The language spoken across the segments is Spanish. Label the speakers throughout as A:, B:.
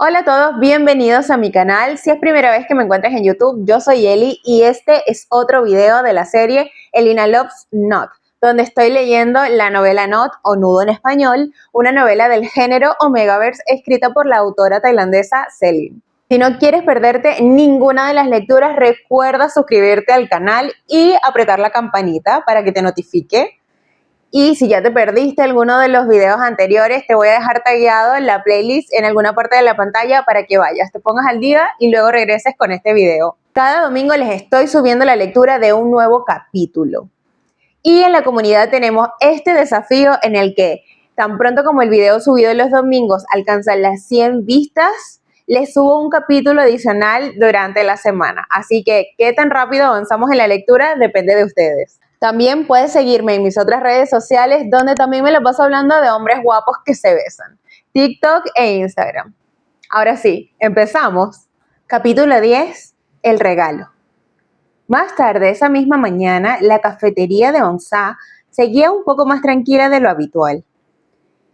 A: Hola a todos, bienvenidos a mi canal. Si es primera vez que me encuentras en YouTube, yo soy Eli y este es otro video de la serie Elina Loves Knot, donde estoy leyendo la novela Knot o Nudo en español, una novela del género Omegaverse escrita por la autora tailandesa Celine. Si no quieres perderte ninguna de las lecturas, recuerda suscribirte al canal y apretar la campanita para que te notifique. Y si ya te perdiste alguno de los videos anteriores, te voy a dejar tagueado en la playlist en alguna parte de la pantalla para que vayas, te pongas al día y luego regreses con este video. Cada domingo les estoy subiendo la lectura de un nuevo capítulo. Y en la comunidad tenemos este desafío en el que tan pronto como el video subido los domingos alcanza las 100 vistas, les subo un capítulo adicional durante la semana. Así que qué tan rápido avanzamos en la lectura depende de ustedes. También puedes seguirme en mis otras redes sociales, donde también me lo paso hablando de hombres guapos que se besan, TikTok e Instagram. Ahora sí, empezamos. Capítulo 10, el regalo. Más tarde, esa misma mañana, la cafetería de Onsa seguía un poco más tranquila de lo habitual.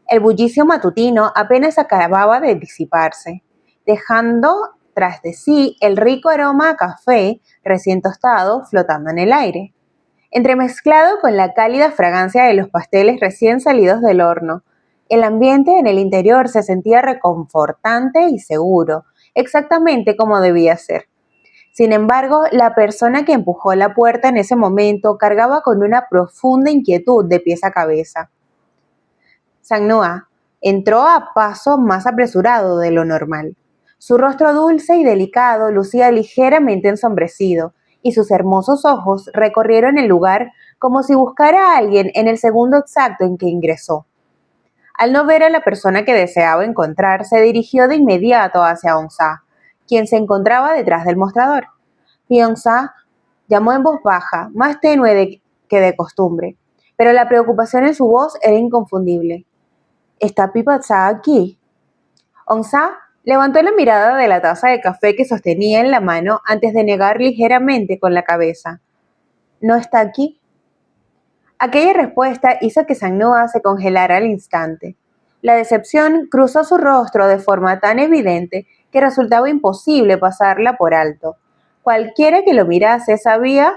A: El bullicio matutino apenas acababa de disiparse, dejando tras de sí el rico aroma a café recién tostado flotando en el aire, entremezclado con la cálida fragancia de los pasteles recién salidos del horno. El ambiente en el interior se sentía reconfortante y seguro, exactamente como debía ser. Sin embargo, la persona que empujó la puerta en ese momento cargaba con una profunda inquietud de pies a cabeza. Sang-Noa entró a paso más apresurado de lo normal. Su rostro dulce y delicado lucía ligeramente ensombrecido, y sus hermosos ojos recorrieron el lugar como si buscara a alguien en el segundo exacto en que ingresó. Al no ver a la persona que deseaba encontrar, se dirigió de inmediato hacia Onsa, quien se encontraba detrás del mostrador. Pyong-sa llamó en voz baja, más tenue que de costumbre, pero la preocupación en su voz era inconfundible. ¿Está Pipa-sa aquí? Onsa levantó la mirada de la taza de café que sostenía en la mano antes de negar ligeramente con la cabeza. ¿No está aquí? Aquella respuesta hizo que Sang-Noa se congelara al instante. La decepción cruzó su rostro de forma tan evidente que resultaba imposible pasarla por alto. Cualquiera que lo mirase sabía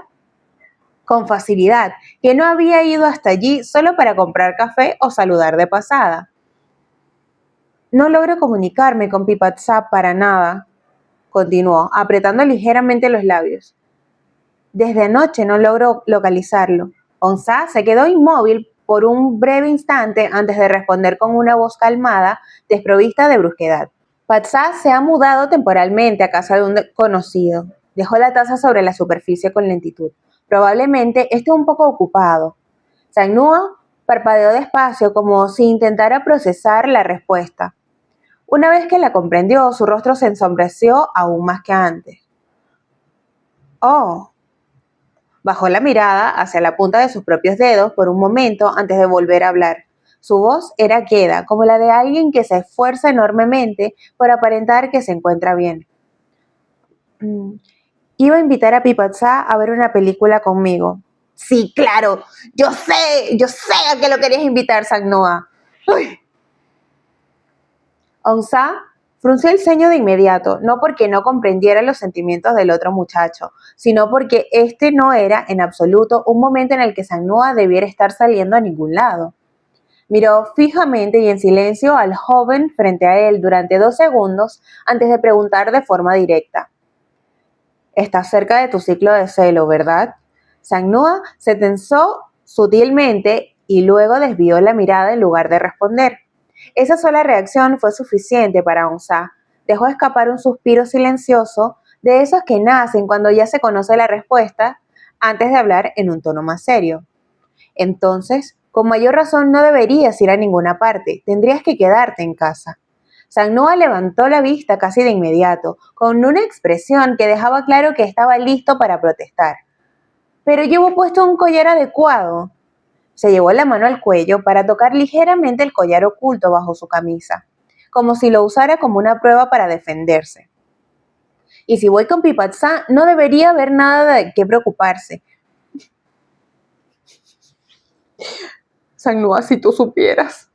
A: con facilidad que no había ido hasta allí solo para comprar café o saludar de pasada. No logro comunicarme con Pipa-sa para nada, continuó, apretando ligeramente los labios. Desde anoche no logro localizarlo. Onsa se quedó inmóvil por un breve instante antes de responder con una voz calmada, desprovista de brusquedad. Patsa se ha mudado temporalmente a casa de un conocido. Dejó la taza sobre la superficie con lentitud. Probablemente esté un poco ocupado. Sang-Noa parpadeó despacio como si intentara procesar la respuesta. Una vez que la comprendió, su rostro se ensombreció aún más que antes. Oh. Bajó la mirada hacia la punta de sus propios dedos por un momento antes de volver a hablar. Su voz era queda, como la de alguien que se esfuerza enormemente por aparentar que se encuentra bien. Iba a invitar a Pipa-sa a ver una película conmigo. Sí, claro, yo sé a qué lo querías invitar, Sang-Noa. Onsa frunció el ceño de inmediato, no porque no comprendiera los sentimientos del otro muchacho, sino porque este no era en absoluto un momento en el que Sang-Noa debiera estar saliendo a ningún lado. Miró fijamente y en silencio al joven frente a él durante 2 segundos antes de preguntar de forma directa. Estás cerca de tu ciclo de celo, ¿verdad? Sang-Noa se tensó sutilmente y luego desvió la mirada en lugar de responder. Esa sola reacción fue suficiente para Onsa. Dejó escapar un suspiro silencioso, de esos que nacen cuando ya se conoce la respuesta, antes de hablar en un tono más serio. Entonces, con mayor razón no deberías ir a ninguna parte, tendrías que quedarte en casa. Sang-Noa levantó la vista casi de inmediato, con una expresión que dejaba claro que estaba listo para protestar. Pero llevo puesto un collar adecuado. Se llevó la mano al cuello para tocar ligeramente el collar oculto bajo su camisa, como si lo usara como una prueba para defenderse. Y si voy con Pipa-sa, no debería haber nada de qué preocuparse. Sang-Noa, si tú supieras.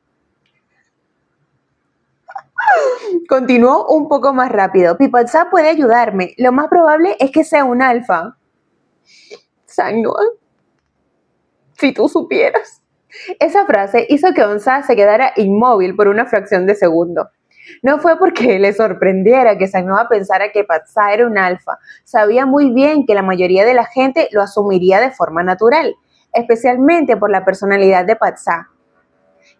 A: Continuó un poco más rápido. Pipatsa puede ayudarme. Lo más probable es que sea un alfa. Sang-Noa, si tú supieras. Esa frase hizo que Onsa se quedara inmóvil por una fracción de segundo. No fue porque le sorprendiera que Sang-Noa pensara que Patsa era un alfa. Sabía muy bien que la mayoría de la gente lo asumiría de forma natural, especialmente por la personalidad de Patsa,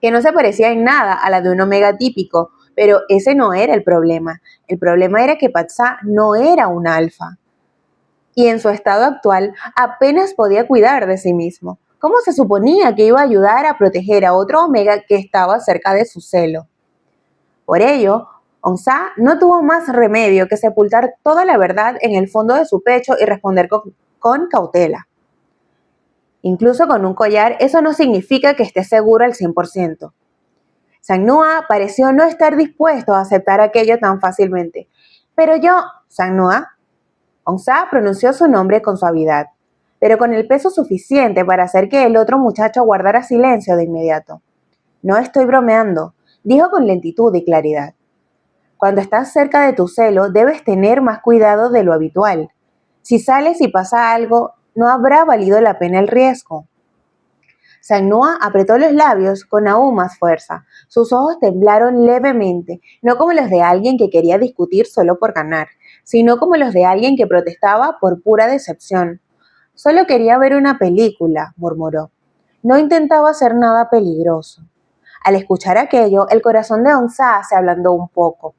A: que no se parecía en nada a la de un omega típico, pero ese no era el problema. El problema era que Patsa no era un alfa. Y en su estado actual apenas podía cuidar de sí mismo. ¿Cómo se suponía que iba a ayudar a proteger a otro omega que estaba cerca de su celo? Por ello, Onsa no tuvo más remedio que sepultar toda la verdad en el fondo de su pecho y responder con cautela. Incluso con un collar, eso no significa que esté seguro al 100%. Sang-Noa pareció no estar dispuesto a aceptar aquello tan fácilmente. Pero yo, Sang-Noa, Onsa pronunció su nombre con suavidad, pero con el peso suficiente para hacer que el otro muchacho guardara silencio de inmediato. No estoy bromeando, dijo con lentitud y claridad. Cuando estás cerca de tu celo, debes tener más cuidado de lo habitual. Si sales y pasa algo, no habrá valido la pena el riesgo. Sang-Noa apretó los labios con aún más fuerza. Sus ojos temblaron levemente, no como los de alguien que quería discutir solo por ganar, sino como los de alguien que protestaba por pura decepción. Solo quería ver una película, murmuró. No intentaba hacer nada peligroso. Al escuchar aquello, el corazón de Onsa se ablandó un poco,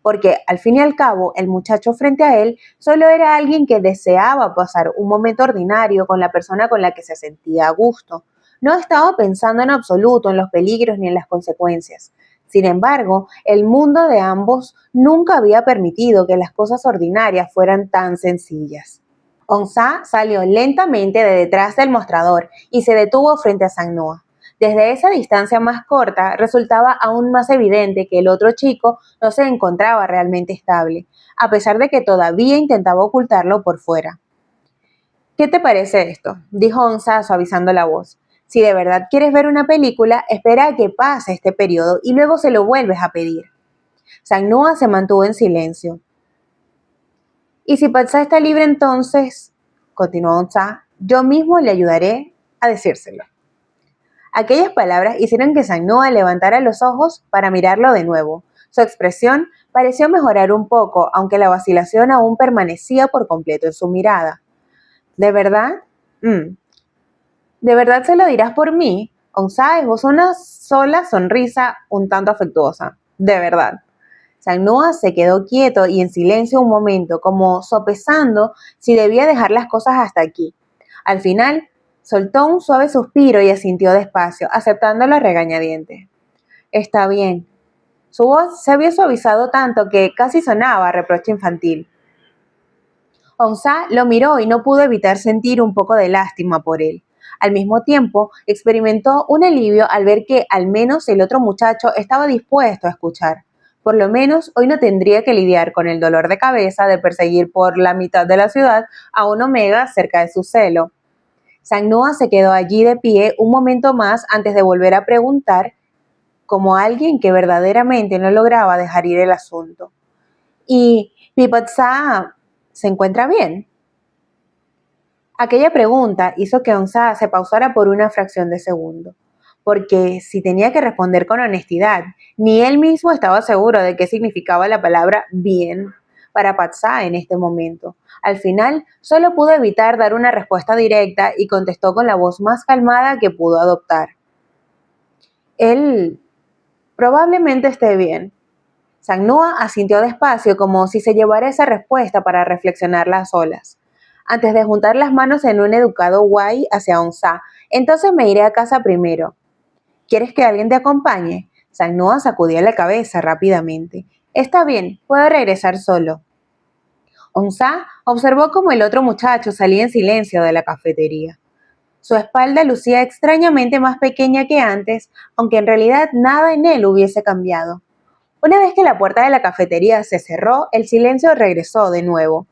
A: porque al fin y al cabo el muchacho frente a él solo era alguien que deseaba pasar un momento ordinario con la persona con la que se sentía a gusto. No estaba pensando en absoluto en los peligros ni en las consecuencias. Sin embargo, el mundo de ambos nunca había permitido que las cosas ordinarias fueran tan sencillas. Onsa salió lentamente de detrás del mostrador y se detuvo frente a Sang-Noa. Desde esa distancia más corta resultaba aún más evidente que el otro chico no se encontraba realmente estable, a pesar de que todavía intentaba ocultarlo por fuera. ¿Qué te parece esto?, dijo Onsa suavizando la voz. Si de verdad quieres ver una película, espera a que pase este periodo y luego se lo vuelves a pedir. Sang-Noa se mantuvo en silencio. Y si Patsa está libre entonces, continuó Onsa, yo mismo le ayudaré a decírselo. Aquellas palabras hicieron que Sang-Noa levantara los ojos para mirarlo de nuevo. Su expresión pareció mejorar un poco, aunque la vacilación aún permanecía por completo en su mirada. ¿De verdad? ¿De verdad se lo dirás por mí? Onsa esbozó una sola sonrisa un tanto afectuosa. De verdad. Sang-Noa se quedó quieto y en silencio un momento, como sopesando si debía dejar las cosas hasta aquí. Al final, soltó un suave suspiro y asintió despacio, aceptándolo a regañadientes. Está bien. Su voz se había suavizado tanto que casi sonaba a reproche infantil. Onsa lo miró y no pudo evitar sentir un poco de lástima por él. Al mismo tiempo, experimentó un alivio al ver que al menos el otro muchacho estaba dispuesto a escuchar. Por lo menos hoy no tendría que lidiar con el dolor de cabeza de perseguir por la mitad de la ciudad a un omega cerca de su celo. Sang-Noa se quedó allí de pie un momento más antes de volver a preguntar, como alguien que verdaderamente no lograba dejar ir el asunto. ¿Y Pipatsa se encuentra bien? Aquella pregunta hizo que Onsa se pausara por una fracción de segundo, porque si tenía que responder con honestidad, ni él mismo estaba seguro de qué significaba la palabra bien para Patsa en este momento. Al final, solo pudo evitar dar una respuesta directa y contestó con la voz más calmada que pudo adoptar. Él probablemente esté bien. Sang-Noa asintió despacio como si se llevara esa respuesta para reflexionarla a solas. Antes de juntar las manos en un educado guay hacia Onsa, entonces me iré a casa primero. ¿Quieres que alguien te acompañe? Sang-Noa sacudía la cabeza rápidamente. Está bien, puedo regresar solo. Onsa observó cómo el otro muchacho salía en silencio de la cafetería. Su espalda lucía extrañamente más pequeña que antes, aunque en realidad nada en él hubiese cambiado. Una vez que la puerta de la cafetería se cerró, el silencio regresó de nuevo.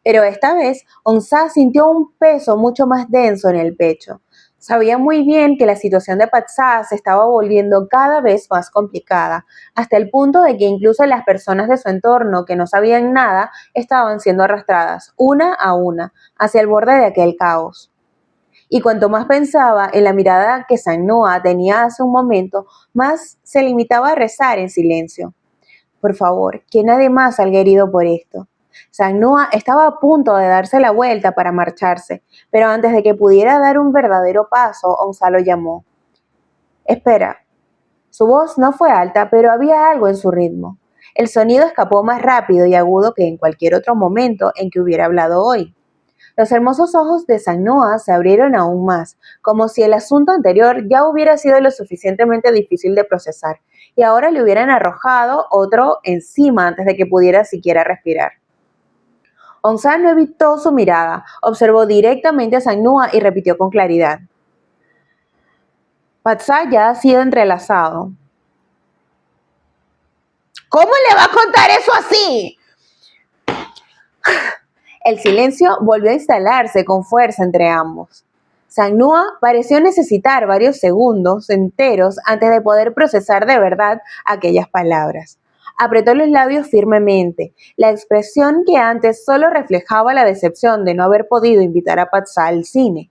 A: Pero esta vez, Onsa sintió un peso mucho más denso en el pecho. Sabía muy bien que la situación de Patsá se estaba volviendo cada vez más complicada, hasta el punto de que incluso las personas de su entorno que no sabían nada estaban siendo arrastradas, una a una, hacia el borde de aquel caos. Y cuanto más pensaba en la mirada que Sang-Noa tenía hace un momento, más se limitaba a rezar en silencio. Por favor, que nadie más salga herido por esto. Sang-Noa estaba a punto de darse la vuelta para marcharse, pero antes de que pudiera dar un verdadero paso, Onsa lo llamó. Espera. Su voz no fue alta, pero había algo en su ritmo. El sonido escapó más rápido y agudo que en cualquier otro momento en que hubiera hablado hoy. Los hermosos ojos de Sang-Noa se abrieron aún más, como si el asunto anterior ya hubiera sido lo suficientemente difícil de procesar, y ahora le hubieran arrojado otro encima antes de que pudiera siquiera respirar. Onsa no evitó su mirada, observó directamente a Sang-Noa y repitió con claridad. Patsá ya ha sido entrelazado. ¿Cómo le va a contar eso así? El silencio volvió a instalarse con fuerza entre ambos. Sang-Noa pareció necesitar varios segundos enteros antes de poder procesar de verdad aquellas palabras. Apretó los labios firmemente. La expresión que antes solo reflejaba la decepción de no haber podido invitar a Patsá al cine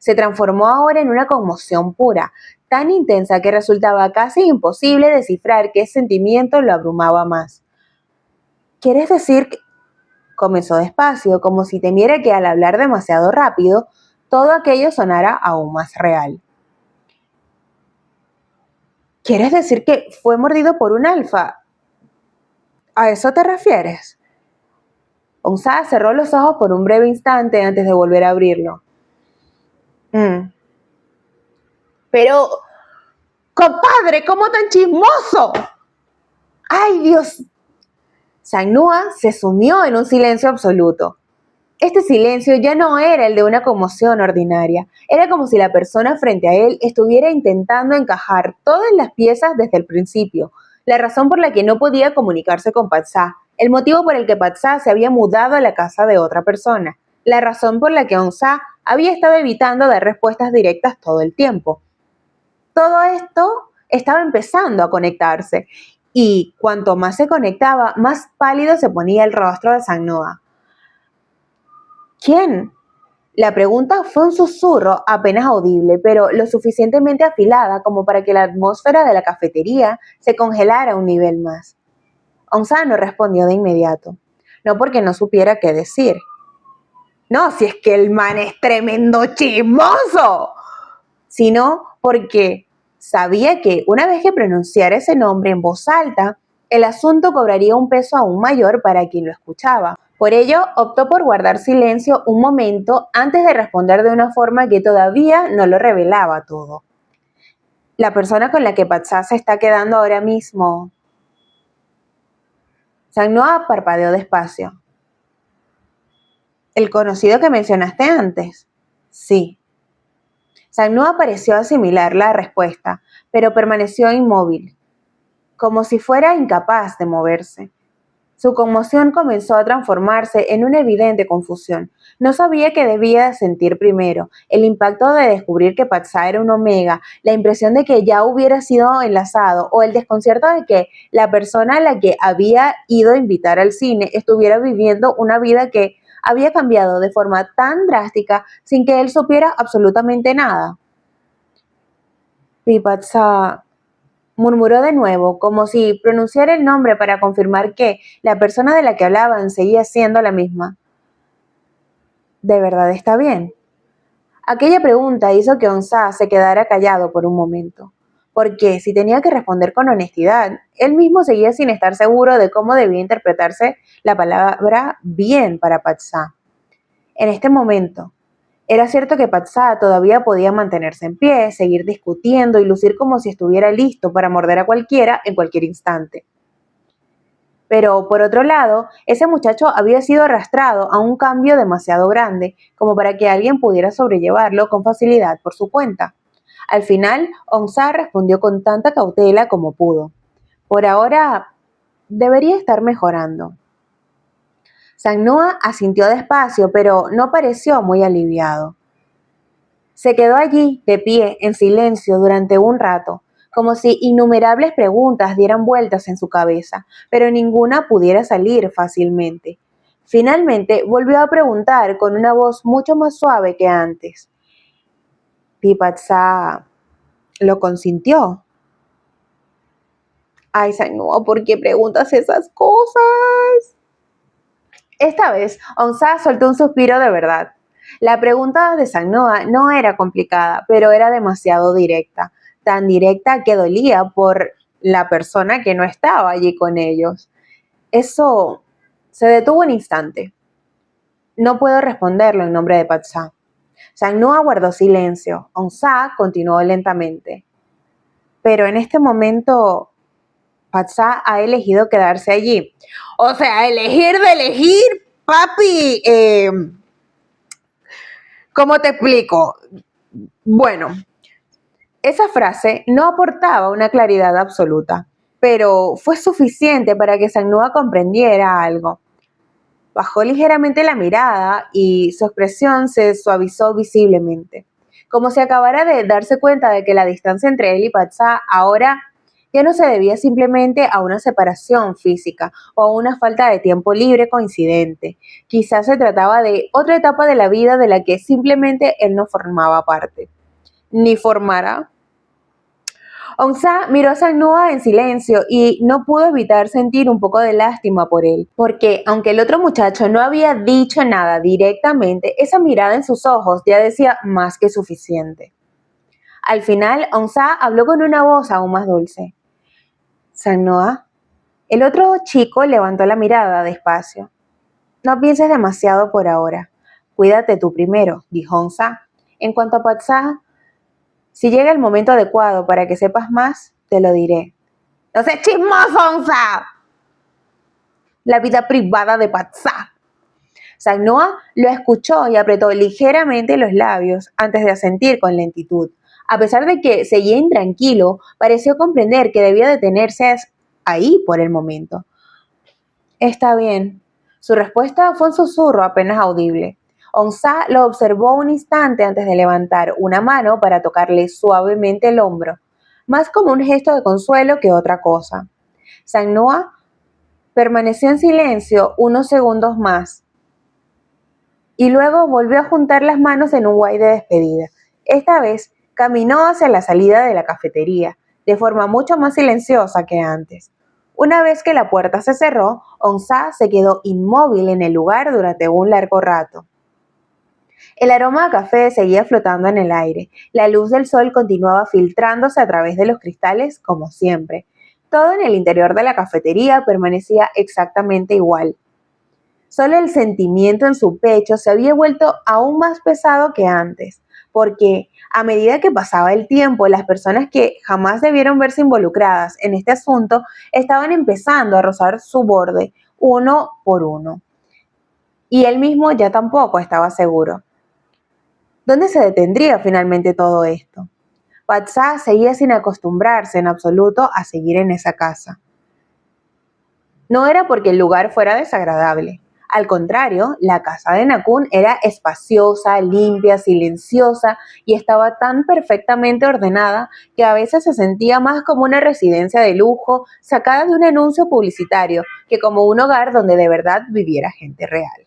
A: se transformó ahora en una conmoción pura, tan intensa que resultaba casi imposible descifrar qué sentimiento lo abrumaba más. ¿Quieres decir que...? Comenzó despacio, como si temiera que al hablar demasiado rápido, todo aquello sonara aún más real. ¿Quieres decir que fue mordido por un alfa? ¿A eso te refieres? Onsa cerró los ojos por un breve instante antes de volver a abrirlo. Pero, compadre, ¿cómo tan chismoso? ¡Ay, Dios! Sang-Noa se sumió en un silencio absoluto. Este silencio ya no era el de una conmoción ordinaria, era como si la persona frente a él estuviera intentando encajar todas las piezas desde el principio, la razón por la que no podía comunicarse con Patsá, el motivo por el que Patsá se había mudado a la casa de otra persona, la razón por la que Onsa había estado evitando dar respuestas directas todo el tiempo. Todo esto estaba empezando a conectarse, y cuanto más se conectaba, más pálido se ponía el rostro de Sang-Noa. ¿Quién? La pregunta fue un susurro apenas audible, pero lo suficientemente afilada como para que la atmósfera de la cafetería se congelara a un nivel más. Onsa no respondió de inmediato, no porque no supiera qué decir. No, si es que el man es tremendo chismoso, sino porque sabía que una vez que pronunciara ese nombre en voz alta, el asunto cobraría un peso aún mayor para quien lo escuchaba. Por ello, optó por guardar silencio un momento antes de responder de una forma que todavía no lo revelaba todo. La persona con la que Patsá se está quedando ahora mismo. Sang-Noa parpadeó despacio. ¿El conocido que mencionaste antes? Sí. Sang-Noa pareció asimilar la respuesta, pero permaneció inmóvil, como si fuera incapaz de moverse. Su conmoción comenzó a transformarse en una evidente confusión. No sabía qué debía sentir primero, el impacto de descubrir que Patsá era un omega, la impresión de que ya hubiera sido enlazado o el desconcierto de que la persona a la que había ido a invitar al cine estuviera viviendo una vida que había cambiado de forma tan drástica sin que él supiera absolutamente nada. Y Patsá, murmuró de nuevo, como si pronunciara el nombre para confirmar que la persona de la que hablaban seguía siendo la misma. ¿De verdad está bien? Aquella pregunta hizo que Onsa se quedara callado por un momento, porque si tenía que responder con honestidad, él mismo seguía sin estar seguro de cómo debía interpretarse la palabra bien para Patsá. En este momento, era cierto que Patsá todavía podía mantenerse en pie, seguir discutiendo y lucir como si estuviera listo para morder a cualquiera en cualquier instante. Pero, por otro lado, ese muchacho había sido arrastrado a un cambio demasiado grande como para que alguien pudiera sobrellevarlo con facilidad por su cuenta. Al final, Onsa respondió con tanta cautela como pudo. Por ahora, debería estar mejorando. Sang-Noa asintió despacio, pero no pareció muy aliviado. Se quedó allí, de pie, en silencio, durante un rato, como si innumerables preguntas dieran vueltas en su cabeza, pero ninguna pudiera salir fácilmente. Finalmente volvió a preguntar con una voz mucho más suave que antes. Pipatsa lo consintió. Ay, Sainúa, ¿por qué preguntas esas cosas? Esta vez, Onsa soltó un suspiro de verdad. La pregunta de Sainúa no era complicada, pero era demasiado directa, tan directa que dolía por la persona que no estaba allí con ellos. Eso se detuvo un instante. No puedo responderlo en nombre de Patsa. Sainúa guardó silencio. Onsa continuó lentamente. Pero en este momento Patsa ha elegido quedarse allí. O sea, elegir de elegir, papi. ¿Cómo te explico? Bueno, esa frase no aportaba una claridad absoluta, pero fue suficiente para que Sanúa comprendiera algo. Bajó ligeramente la mirada y su expresión se suavizó visiblemente, como si acabara de darse cuenta de que la distancia entre él y Patsa ahora ya no se debía simplemente a una separación física o a una falta de tiempo libre coincidente. Quizás se trataba de otra etapa de la vida de la que simplemente él no formaba parte. Ni formará. Onsa miró a Sanua en silencio y no pudo evitar sentir un poco de lástima por él, porque aunque el otro muchacho no había dicho nada directamente, esa mirada en sus ojos ya decía más que suficiente. Al final, Onsa habló con una voz aún más dulce. Sanua, el otro chico levantó la mirada despacio. No pienses demasiado por ahora. Cuídate tú primero, dijo Onsa. En cuanto a Patsa, si llega el momento adecuado para que sepas más, te lo diré. ¡No seas chismoso, Onsa! La vida privada de Patsa. Sainoa lo escuchó y apretó ligeramente los labios antes de asentir con lentitud. A pesar de que seguía intranquilo, pareció comprender que debía detenerse ahí por el momento. Está bien. Su respuesta fue un susurro apenas audible. Onsa lo observó un instante antes de levantar una mano para tocarle suavemente el hombro, más como un gesto de consuelo que otra cosa. Sainoa permaneció en silencio unos segundos más y luego volvió a juntar las manos en un guay de despedida. Esta vez caminó hacia la salida de la cafetería, de forma mucho más silenciosa que antes. Una vez que la puerta se cerró, Onsa se quedó inmóvil en el lugar durante un largo rato. El aroma a café seguía flotando en el aire. La luz del sol continuaba filtrándose a través de los cristales como siempre. Todo en el interior de la cafetería permanecía exactamente igual. Solo el sentimiento en su pecho se había vuelto aún más pesado que antes, porque a medida que pasaba el tiempo, las personas que jamás debieron verse involucradas en este asunto estaban empezando a rozar su borde uno por uno. Y él mismo ya tampoco estaba seguro. ¿Dónde se detendría finalmente todo esto? Patsa seguía sin acostumbrarse en absoluto a seguir en esa casa. No era porque el lugar fuera desagradable. Al contrario, la casa de Nakun era espaciosa, limpia, silenciosa y estaba tan perfectamente ordenada que a veces se sentía más como una residencia de lujo sacada de un anuncio publicitario que como un hogar donde de verdad viviera gente real.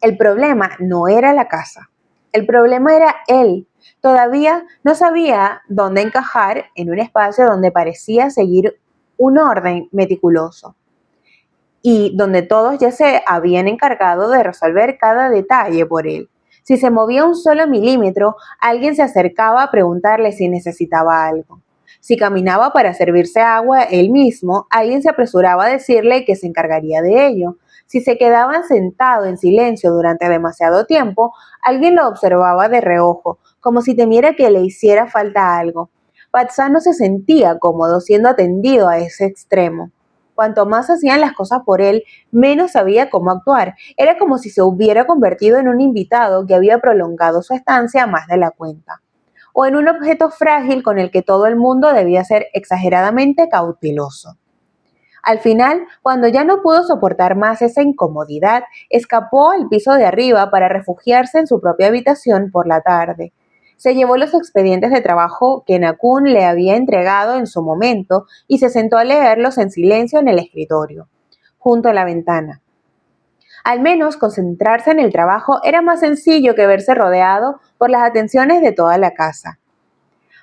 A: El problema no era la casa, el problema era él. Todavía no sabía dónde encajar en un espacio donde parecía seguir un orden meticuloso y donde todos ya se habían encargado de resolver cada detalle por él. Si se movía un solo milímetro, alguien se acercaba a preguntarle si necesitaba algo. Si caminaba para servirse agua él mismo, alguien se apresuraba a decirle que se encargaría de ello. Si se quedaba sentado en silencio durante demasiado tiempo, alguien lo observaba de reojo, como si temiera que le hiciera falta algo. Patsa no se sentía cómodo siendo atendido a ese extremo. Cuanto más hacían las cosas por él, menos sabía cómo actuar. Era como si se hubiera convertido en un invitado que había prolongado su estancia más de la cuenta, o en un objeto frágil con el que todo el mundo debía ser exageradamente cauteloso. Al final, cuando ya no pudo soportar más esa incomodidad, escapó al piso de arriba para refugiarse en su propia habitación por la tarde. Se llevó los expedientes de trabajo que Nakun le había entregado en su momento y se sentó a leerlos en silencio en el escritorio, junto a la ventana. Al menos concentrarse en el trabajo era más sencillo que verse rodeado por las atenciones de toda la casa.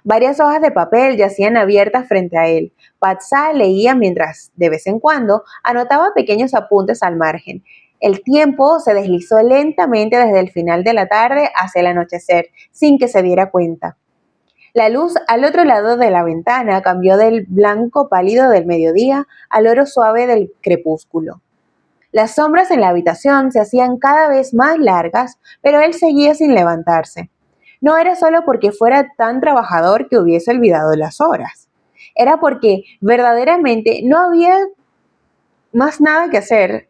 A: Varias hojas de papel yacían abiertas frente a él. Patsá leía mientras, de vez en cuando, anotaba pequeños apuntes al margen. El tiempo se deslizó lentamente desde el final de la tarde hacia el anochecer, sin que se diera cuenta. La luz al otro lado de la ventana cambió del blanco pálido del mediodía al oro suave del crepúsculo. Las sombras en la habitación se hacían cada vez más largas, pero él seguía sin levantarse. No era solo porque fuera tan trabajador que hubiese olvidado las horas. Era porque verdaderamente no había más nada que hacer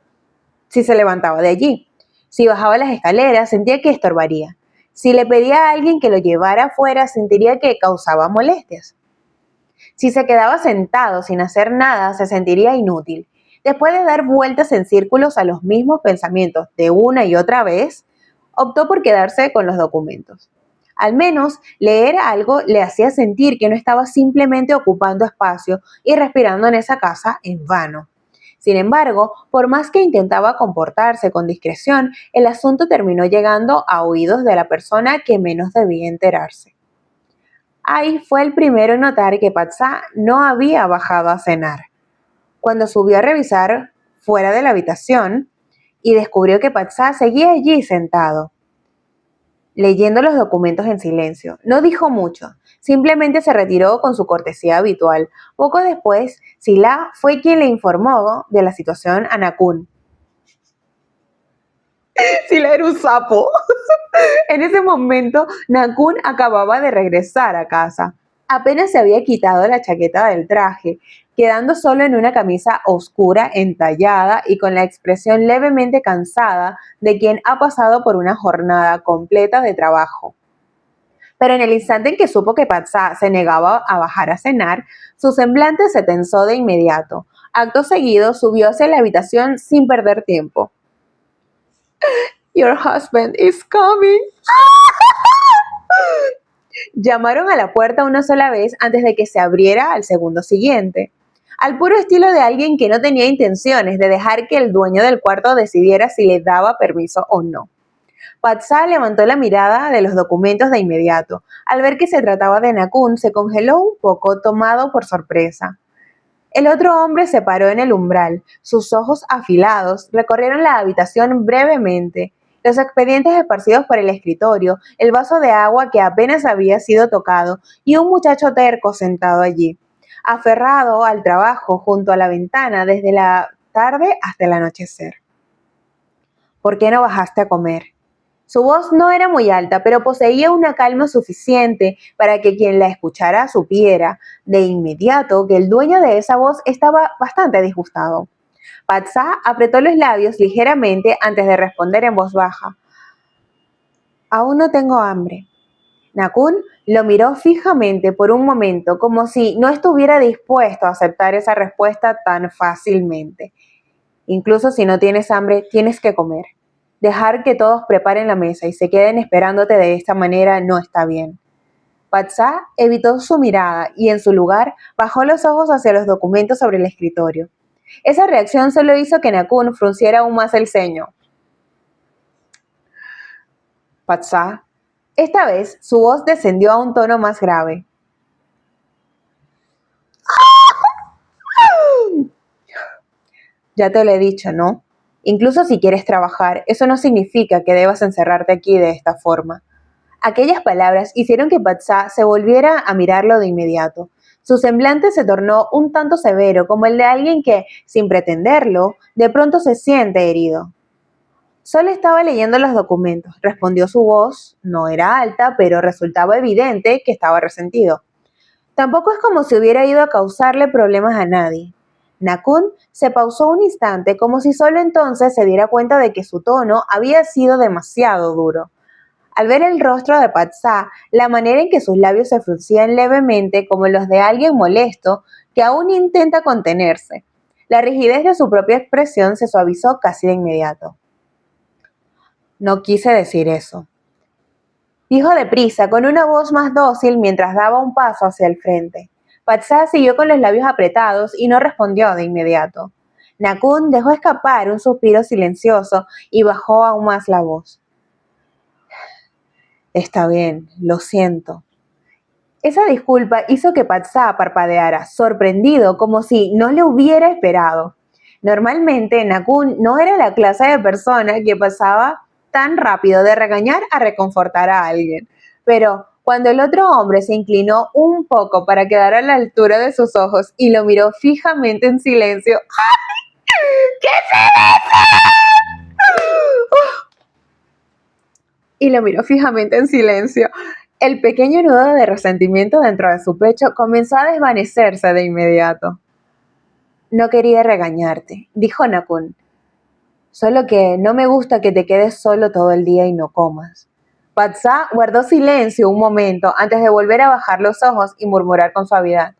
A: si se levantaba de allí. Si bajaba las escaleras, sentía que estorbaría. Si le pedía a alguien que lo llevara afuera, sentiría que causaba molestias. Si se quedaba sentado sin hacer nada, se sentiría inútil. Después de dar vueltas en círculos a los mismos pensamientos de una y otra vez, optó por quedarse con los documentos. Al menos leer algo le hacía sentir que no estaba simplemente ocupando espacio y respirando en esa casa en vano. Sin embargo, por más que intentaba comportarse con discreción, el asunto terminó llegando a oídos de la persona que menos debía enterarse. Ahí fue el primero en notar que Patsá no había bajado a cenar. Cuando subió a revisar fuera de la habitación y descubrió que Patsá seguía allí sentado, leyendo los documentos en silencio. No dijo mucho, simplemente se retiró con su cortesía habitual. Poco después, Sila fue quien le informó de la situación a Nakun. Sila era un sapo. En ese momento, Nakun acababa de regresar a casa. Apenas se había quitado la chaqueta del traje, quedando solo en una camisa oscura, entallada y con la expresión levemente cansada de quien ha pasado por una jornada completa de trabajo. Pero en el instante en que supo que Patsá se negaba a bajar a cenar, su semblante se tensó de inmediato. Acto seguido, subió hacia la habitación sin perder tiempo. "Your husband is coming", llamaron a la puerta una sola vez antes de que se abriera al segundo siguiente, al puro estilo de alguien que no tenía intenciones de dejar que el dueño del cuarto decidiera si le daba permiso o no. Patsá levantó la mirada de los documentos de inmediato. Al ver que se trataba de Nakun, se congeló un poco, tomado por sorpresa. El otro hombre se paró en el umbral. Sus ojos afilados recorrieron la habitación brevemente. Los expedientes esparcidos por el escritorio, el vaso de agua que apenas había sido tocado y un muchacho terco sentado allí, aferrado al trabajo junto a la ventana desde la tarde hasta el anochecer. ¿Por qué no bajaste a comer? Su voz no era muy alta, pero poseía una calma suficiente para que quien la escuchara supiera de inmediato que el dueño de esa voz estaba bastante disgustado. Patsá apretó los labios ligeramente antes de responder en voz baja. Aún no tengo hambre. Nakun lo miró fijamente por un momento, como si no estuviera dispuesto a aceptar esa respuesta tan fácilmente. Incluso si no tienes hambre, tienes que comer. Dejar que todos preparen la mesa y se queden esperándote de esta manera no está bien. Patsá evitó su mirada y en su lugar bajó los ojos hacia los documentos sobre el escritorio. Esa reacción solo hizo que Nakun frunciera aún más el ceño. Patsá. Esta vez su voz descendió a un tono más grave. Ya te lo he dicho, ¿no? Incluso si quieres trabajar, eso no significa que debas encerrarte aquí de esta forma. Aquellas palabras hicieron que Patsá se volviera a mirarlo de inmediato. Su semblante se tornó un tanto severo, como el de alguien que, sin pretenderlo, de pronto se siente herido. Solo estaba leyendo los documentos, respondió su voz. No era alta, pero resultaba evidente que estaba resentido. Tampoco es como si hubiera ido a causarle problemas a nadie. Nakun se pausó un instante como si solo entonces se diera cuenta de que su tono había sido demasiado duro. Al ver el rostro de Patsá, la manera en que sus labios se fruncían levemente como los de alguien molesto que aún intenta contenerse, La rigidez de su propia expresión se suavizó casi de inmediato. No quise decir eso, dijo deprisa, con una voz más dócil mientras daba un paso hacia el frente. Patsá siguió con los labios apretados y no respondió de inmediato. Nakun dejó escapar un suspiro silencioso y bajó aún más la voz. Está bien, lo siento. Esa disculpa hizo que Patsá parpadeara, sorprendido, como si no le hubiera esperado. Normalmente, Nakun no era la clase de persona que pasaba tan rápido de regañar a reconfortar a alguien. Pero cuando el otro hombre se inclinó un poco para quedar a la altura de sus ojos y lo miró fijamente en silencio, ¿qué y lo miró fijamente en silencio. El pequeño nudo de resentimiento dentro de su pecho comenzó a desvanecerse de inmediato. No quería regañarte, dijo Nakun. Solo que no me gusta que te quedes solo todo el día y no comas. Patsá guardó silencio un momento antes de volver a bajar los ojos y murmurar con suavidad.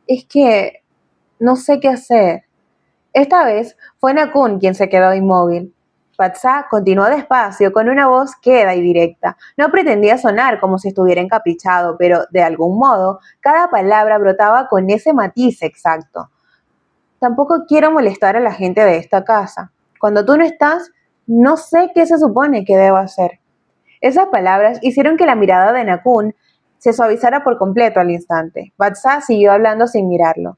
A: Es que no sé qué hacer. Esta vez fue Nakun quien se quedó inmóvil. Patsá continuó despacio con una voz queda y directa. No pretendía sonar como si estuviera encaprichado, pero de algún modo cada palabra brotaba con ese matiz exacto. Tampoco quiero molestar a la gente de esta casa. Cuando tú no estás, no sé qué se supone que debo hacer. Esas palabras hicieron que la mirada de Nakun se suavizara por completo al instante. Patsá siguió hablando sin mirarlo.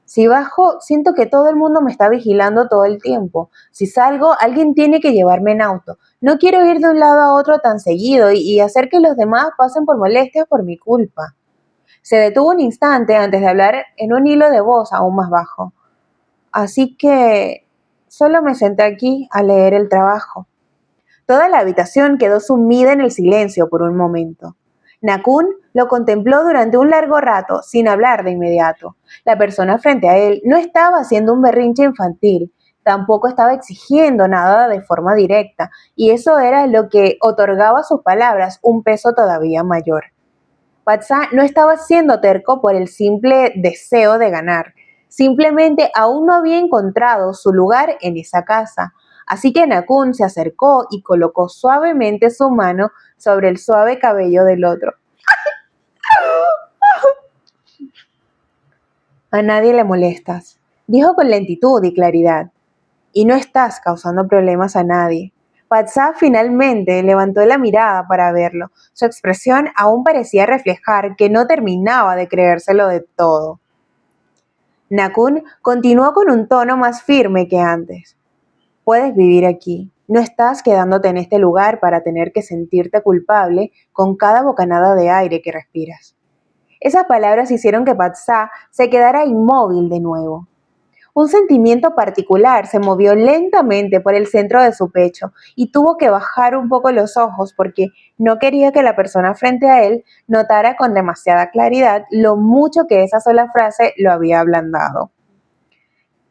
A: Si bajo, siento que todo el mundo me está vigilando todo el tiempo. Si salgo, alguien tiene que llevarme en auto. No quiero ir de un lado a otro tan seguido y hacer que los demás pasen por molestias por mi culpa. Se detuvo un instante antes de hablar en un hilo de voz aún más bajo. Así que solo me senté aquí a leer el trabajo. Toda la habitación quedó sumida en el silencio por un momento. Nakun lo contempló durante un largo rato, sin hablar de inmediato. La persona frente a él no estaba haciendo un berrinche infantil, tampoco estaba exigiendo nada de forma directa, y eso era lo que otorgaba a sus palabras un peso todavía mayor. Patsá no estaba siendo terco por el simple deseo de ganar, simplemente aún no había encontrado su lugar en esa casa. Así que Nakun se acercó y colocó suavemente su mano sobre el suave cabello del otro. A nadie le molestas, dijo con lentitud y claridad, y no estás causando problemas a nadie. Patsá finalmente levantó la mirada para verlo. Su expresión aún parecía reflejar que no terminaba de creérselo de todo. Nakun continuó con un tono más firme que antes. Puedes vivir aquí. No estás quedándote en este lugar para tener que sentirte culpable con cada bocanada de aire que respiras. Esas palabras hicieron que Patsá se quedara inmóvil de nuevo. Un sentimiento particular se movió lentamente por el centro de su pecho y tuvo que bajar un poco los ojos porque no quería que la persona frente a él notara con demasiada claridad lo mucho que esa sola frase lo había ablandado.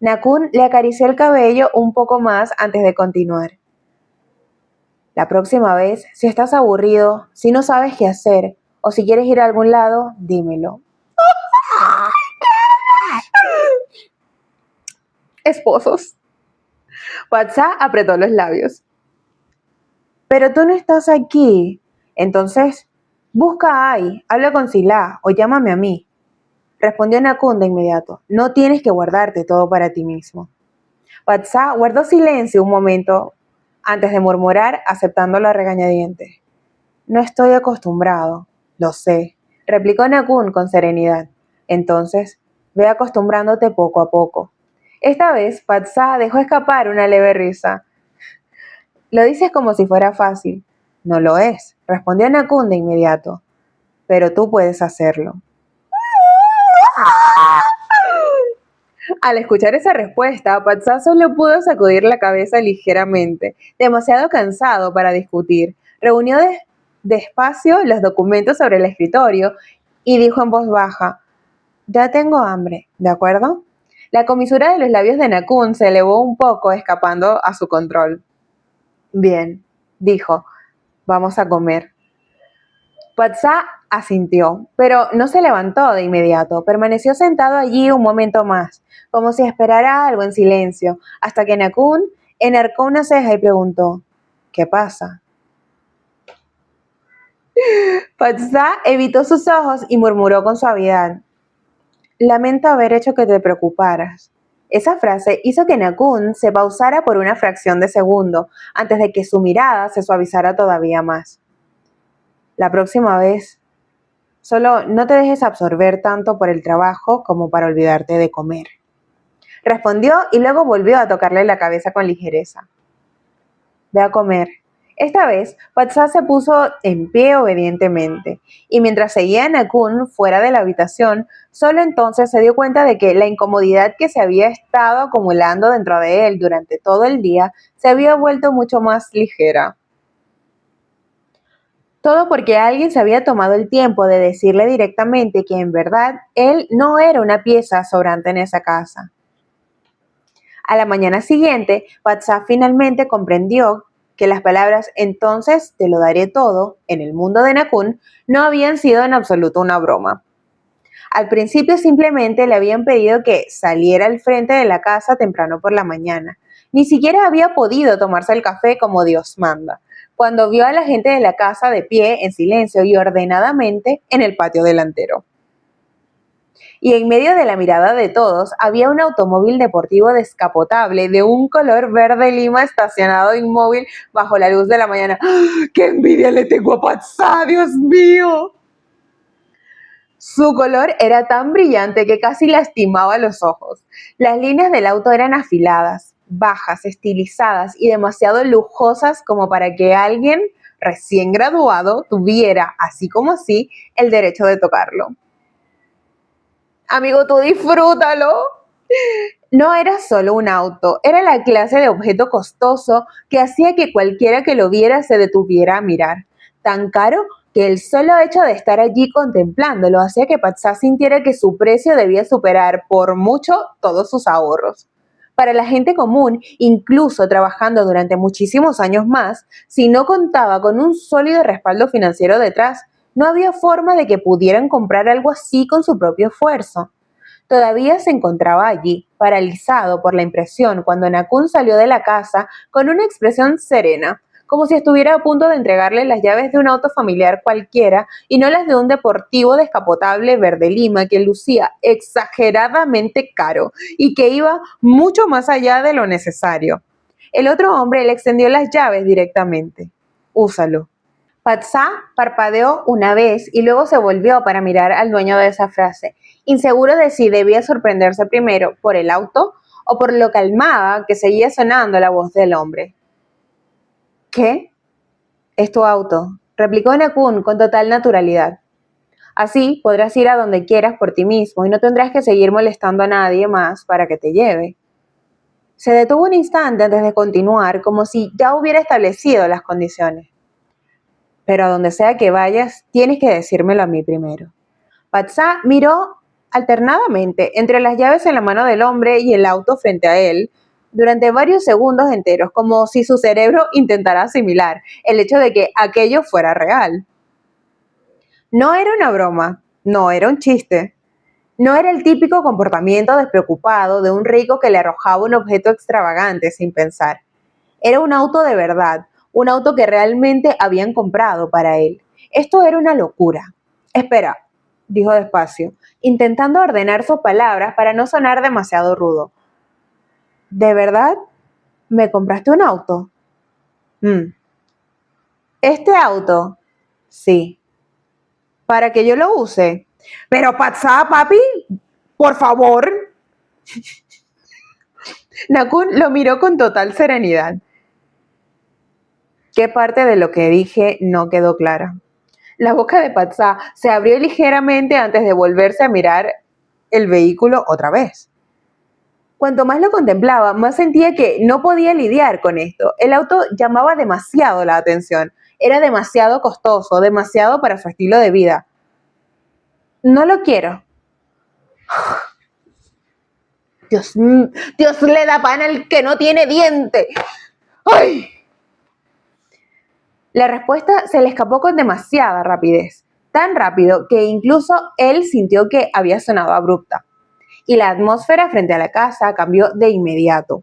A: Nakun le acarició el cabello un poco más antes de continuar. La próxima vez, si estás aburrido, si no sabes qué hacer o si quieres ir a algún lado, dímelo. Esposos. Patsá apretó los labios. Pero tú no estás aquí. Entonces, busca a Ai, habla con Sila o llámame a mí. Respondió Nakun de inmediato. No tienes que guardarte todo para ti mismo. Patsá guardó silencio un momento antes de murmurar, aceptando la regañadientes. No estoy acostumbrado, lo sé, replicó Nakun con serenidad. Entonces, ve acostumbrándote poco a poco. Esta vez, Patsá dejó escapar una leve risa. Lo dices como si fuera fácil. No lo es, respondió Nakun de inmediato. Pero tú puedes hacerlo. Al escuchar esa respuesta, Patsá solo pudo sacudir la cabeza ligeramente, demasiado cansado para discutir. Reunió despacio los documentos sobre el escritorio y dijo en voz baja, ya tengo hambre, ¿de acuerdo? La comisura de los labios de Nakun se elevó un poco, escapando a su control. Bien, dijo, vamos a comer. Patsa asintió, pero no se levantó de inmediato. Permaneció sentado allí un momento más, como si esperara algo en silencio, hasta que Nakun enarcó una ceja y preguntó, ¿qué pasa? Patsa evitó sus ojos y murmuró con suavidad, lamento haber hecho que te preocuparas. Esa frase hizo que Nakun se pausara por una fracción de segundo, antes de que su mirada se suavizara todavía más. La próxima vez, solo no te dejes absorber tanto por el trabajo como para olvidarte de comer. Respondió y luego volvió a tocarle la cabeza con ligereza. Ve a comer. Esta vez, Patsa se puso en pie obedientemente, y mientras seguía Nakun fuera de la habitación, solo entonces se dio cuenta de que la incomodidad que se había estado acumulando dentro de él durante todo el día se había vuelto mucho más ligera. Todo porque alguien se había tomado el tiempo de decirle directamente que en verdad él no era una pieza sobrante en esa casa. A la mañana siguiente, Patsa finalmente comprendió que las palabras "entonces te lo daré todo" en el mundo de Nakun no habían sido en absoluto una broma. Al principio simplemente le habían pedido que saliera al frente de la casa temprano por la mañana. Ni siquiera había podido tomarse el café como Dios manda, cuando vio a la gente de la casa de pie, en silencio y ordenadamente en el patio delantero. Y en medio de la mirada de todos había un automóvil deportivo descapotable de un color verde lima estacionado inmóvil bajo la luz de la mañana. ¡Ah! ¡Qué envidia le tengo a Patsa, Dios mío! Su color era tan brillante que casi lastimaba los ojos. Las líneas del auto eran afiladas, bajas, estilizadas y demasiado lujosas como para que alguien recién graduado tuviera, así como así, el derecho de tocarlo. Amigo, tú disfrútalo. No era solo un auto, era la clase de objeto costoso que hacía que cualquiera que lo viera se detuviera a mirar. Tan caro que el solo hecho de estar allí contemplándolo hacía que Patsa sintiera que su precio debía superar por mucho todos sus ahorros. Para la gente común, incluso trabajando durante muchísimos años más, si no contaba con un sólido respaldo financiero detrás, no había forma de que pudieran comprar algo así con su propio esfuerzo. Todavía se encontraba allí, paralizado por la impresión, cuando Nakun salió de la casa con una expresión serena, como si estuviera a punto de entregarle las llaves de un auto familiar cualquiera y no las de un deportivo descapotable verde lima que lucía exageradamente caro y que iba mucho más allá de lo necesario. El otro hombre le extendió las llaves directamente. Úsalo. Patsa parpadeó una vez y luego se volvió para mirar al dueño de esa frase, inseguro de si debía sorprenderse primero por el auto o por lo calmada que seguía sonando la voz del hombre. ¿Qué? Es tu auto, replicó Nakun con total naturalidad. Así podrás ir a donde quieras por ti mismo y no tendrás que seguir molestando a nadie más para que te lleve. Se detuvo un instante antes de continuar, como si ya hubiera establecido las condiciones. Pero a donde sea que vayas, tienes que decírmelo a mí primero. Patsa miró alternadamente entre las llaves en la mano del hombre y el auto frente a él durante varios segundos enteros, como si su cerebro intentara asimilar el hecho de que aquello fuera real. No era una broma, no era un chiste, no era el típico comportamiento despreocupado de un rico que le arrojaba un objeto extravagante sin pensar. Era un auto de verdad, un auto que realmente habían comprado para él. Esto era una locura. Espera, dijo despacio, intentando ordenar sus palabras para no sonar demasiado rudo. ¿De verdad? ¿Me compraste un auto? ¿Este auto? Sí. ¿Para que yo lo use? Pero Patsa, papi, por favor. Nakun lo miró con total serenidad. ¿Qué parte de lo que dije no quedó clara? La boca de Patsa se abrió ligeramente antes de volverse a mirar el vehículo otra vez. Cuanto más lo contemplaba, más sentía que no podía lidiar con esto. El auto llamaba demasiado la atención. Era demasiado costoso, demasiado para su estilo de vida. No lo quiero. Dios le da pan al que no tiene diente. ¡Ay! La respuesta se le escapó con demasiada rapidez. tan rápido que incluso él sintió que había sonado abrupta, y la atmósfera frente a la casa cambió de inmediato.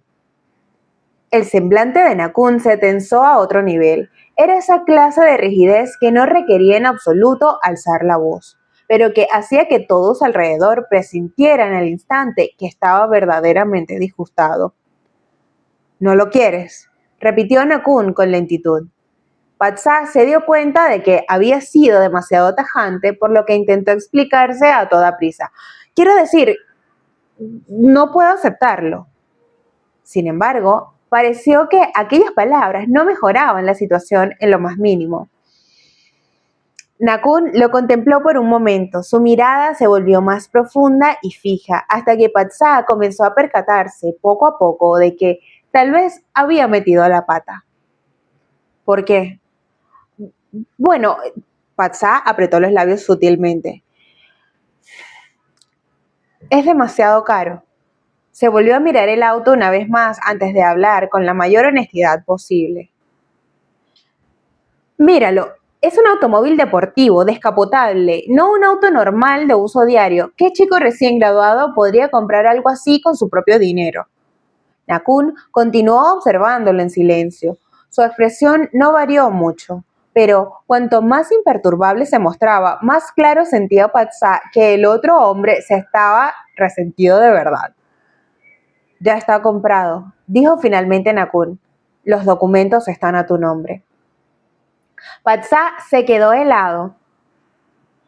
A: El semblante de Nakun se tensó a otro nivel. Era esa clase de rigidez que no requería en absoluto alzar la voz, pero que hacía que todos alrededor presintieran al instante que estaba verdaderamente disgustado. ¿No lo quieres?, repitió Nakun con lentitud. Patsá se dio cuenta de que había sido demasiado tajante, por lo que intentó explicarse a toda prisa. Quiero decir, no puedo aceptarlo. Sin embargo, pareció que aquellas palabras no mejoraban la situación en lo más mínimo. Nakun lo contempló por un momento. Su mirada se volvió más profunda y fija, hasta que Patsá comenzó a percatarse poco a poco de que tal vez había metido la pata. ¿Por qué? Bueno, Patsá apretó los labios sutilmente. Es demasiado caro. Se volvió a mirar el auto una vez más antes de hablar con la mayor honestidad posible. Míralo, es un automóvil deportivo, descapotable, no un auto normal de uso diario. ¿Qué chico recién graduado podría comprar algo así con su propio dinero? Nakun continuó observándolo en silencio. Su expresión no varió mucho, pero cuanto más imperturbable se mostraba, más claro sentía Patsá que el otro hombre se estaba resentido de verdad. Ya está comprado, dijo finalmente Nakun. Los documentos están a tu nombre. Patsá se quedó helado.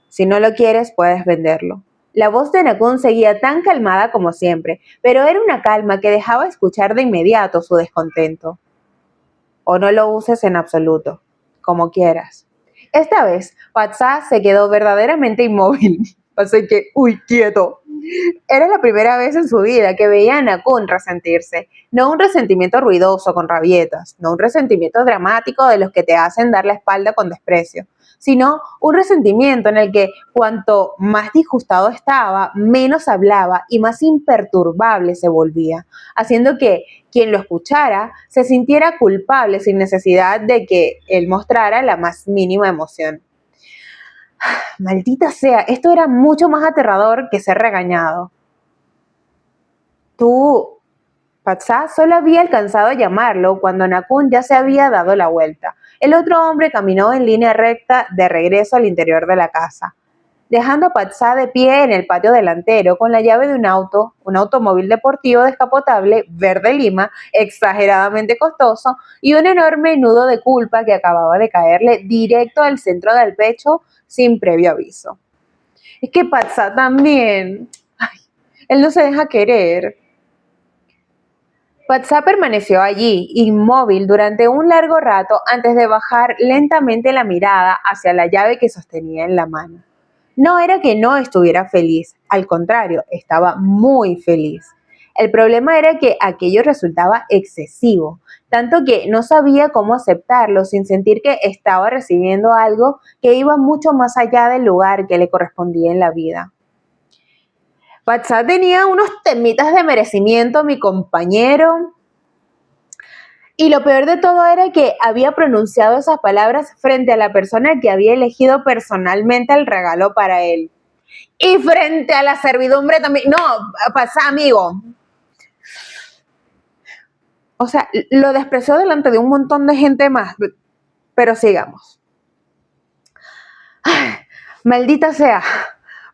A: Si no lo quieres, puedes venderlo. La voz de Nakun seguía tan calmada como siempre, pero era una calma que dejaba escuchar de inmediato su descontento. O no lo uses en absoluto, como quieras. Esta vez, Patsá se quedó verdaderamente inmóvil. Así que, quieto. Era la primera vez en su vida que veía a Nakun resentirse. No un resentimiento ruidoso con rabietas, no un resentimiento dramático de los que te hacen dar la espalda con desprecio, sino un resentimiento en el que cuanto más disgustado estaba, menos hablaba y más imperturbable se volvía, haciendo que quien lo escuchara se sintiera culpable sin necesidad de que él mostrara la más mínima emoción. Maldita sea, esto era mucho más aterrador que ser regañado. Tú, Patsá solo había alcanzado a llamarlo cuando Nakun ya se había dado la vuelta. El otro hombre caminó en línea recta de regreso al interior de la casa, dejando a Patsá de pie en el patio delantero con la llave de un automóvil deportivo descapotable verde lima, exageradamente costoso, y un enorme nudo de culpa que acababa de caerle directo al centro del pecho sin previo aviso. Es que Patsá también, él no se deja querer. Patsá permaneció allí, inmóvil, durante un largo rato antes de bajar lentamente la mirada hacia la llave que sostenía en la mano. No era que no estuviera feliz, al contrario, estaba muy feliz. El problema era que aquello resultaba excesivo, tanto que no sabía cómo aceptarlo sin sentir que estaba recibiendo algo que iba mucho más allá del lugar que le correspondía en la vida. Patsá tenía unos temitas de merecimiento, mi compañero. Y lo peor de todo era que había pronunciado esas palabras frente a la persona que había elegido personalmente el regalo para él. Y frente a la servidumbre también. No, pasa, amigo. O sea, lo despreció delante de un montón de gente más. Pero sigamos. Ay, maldita sea.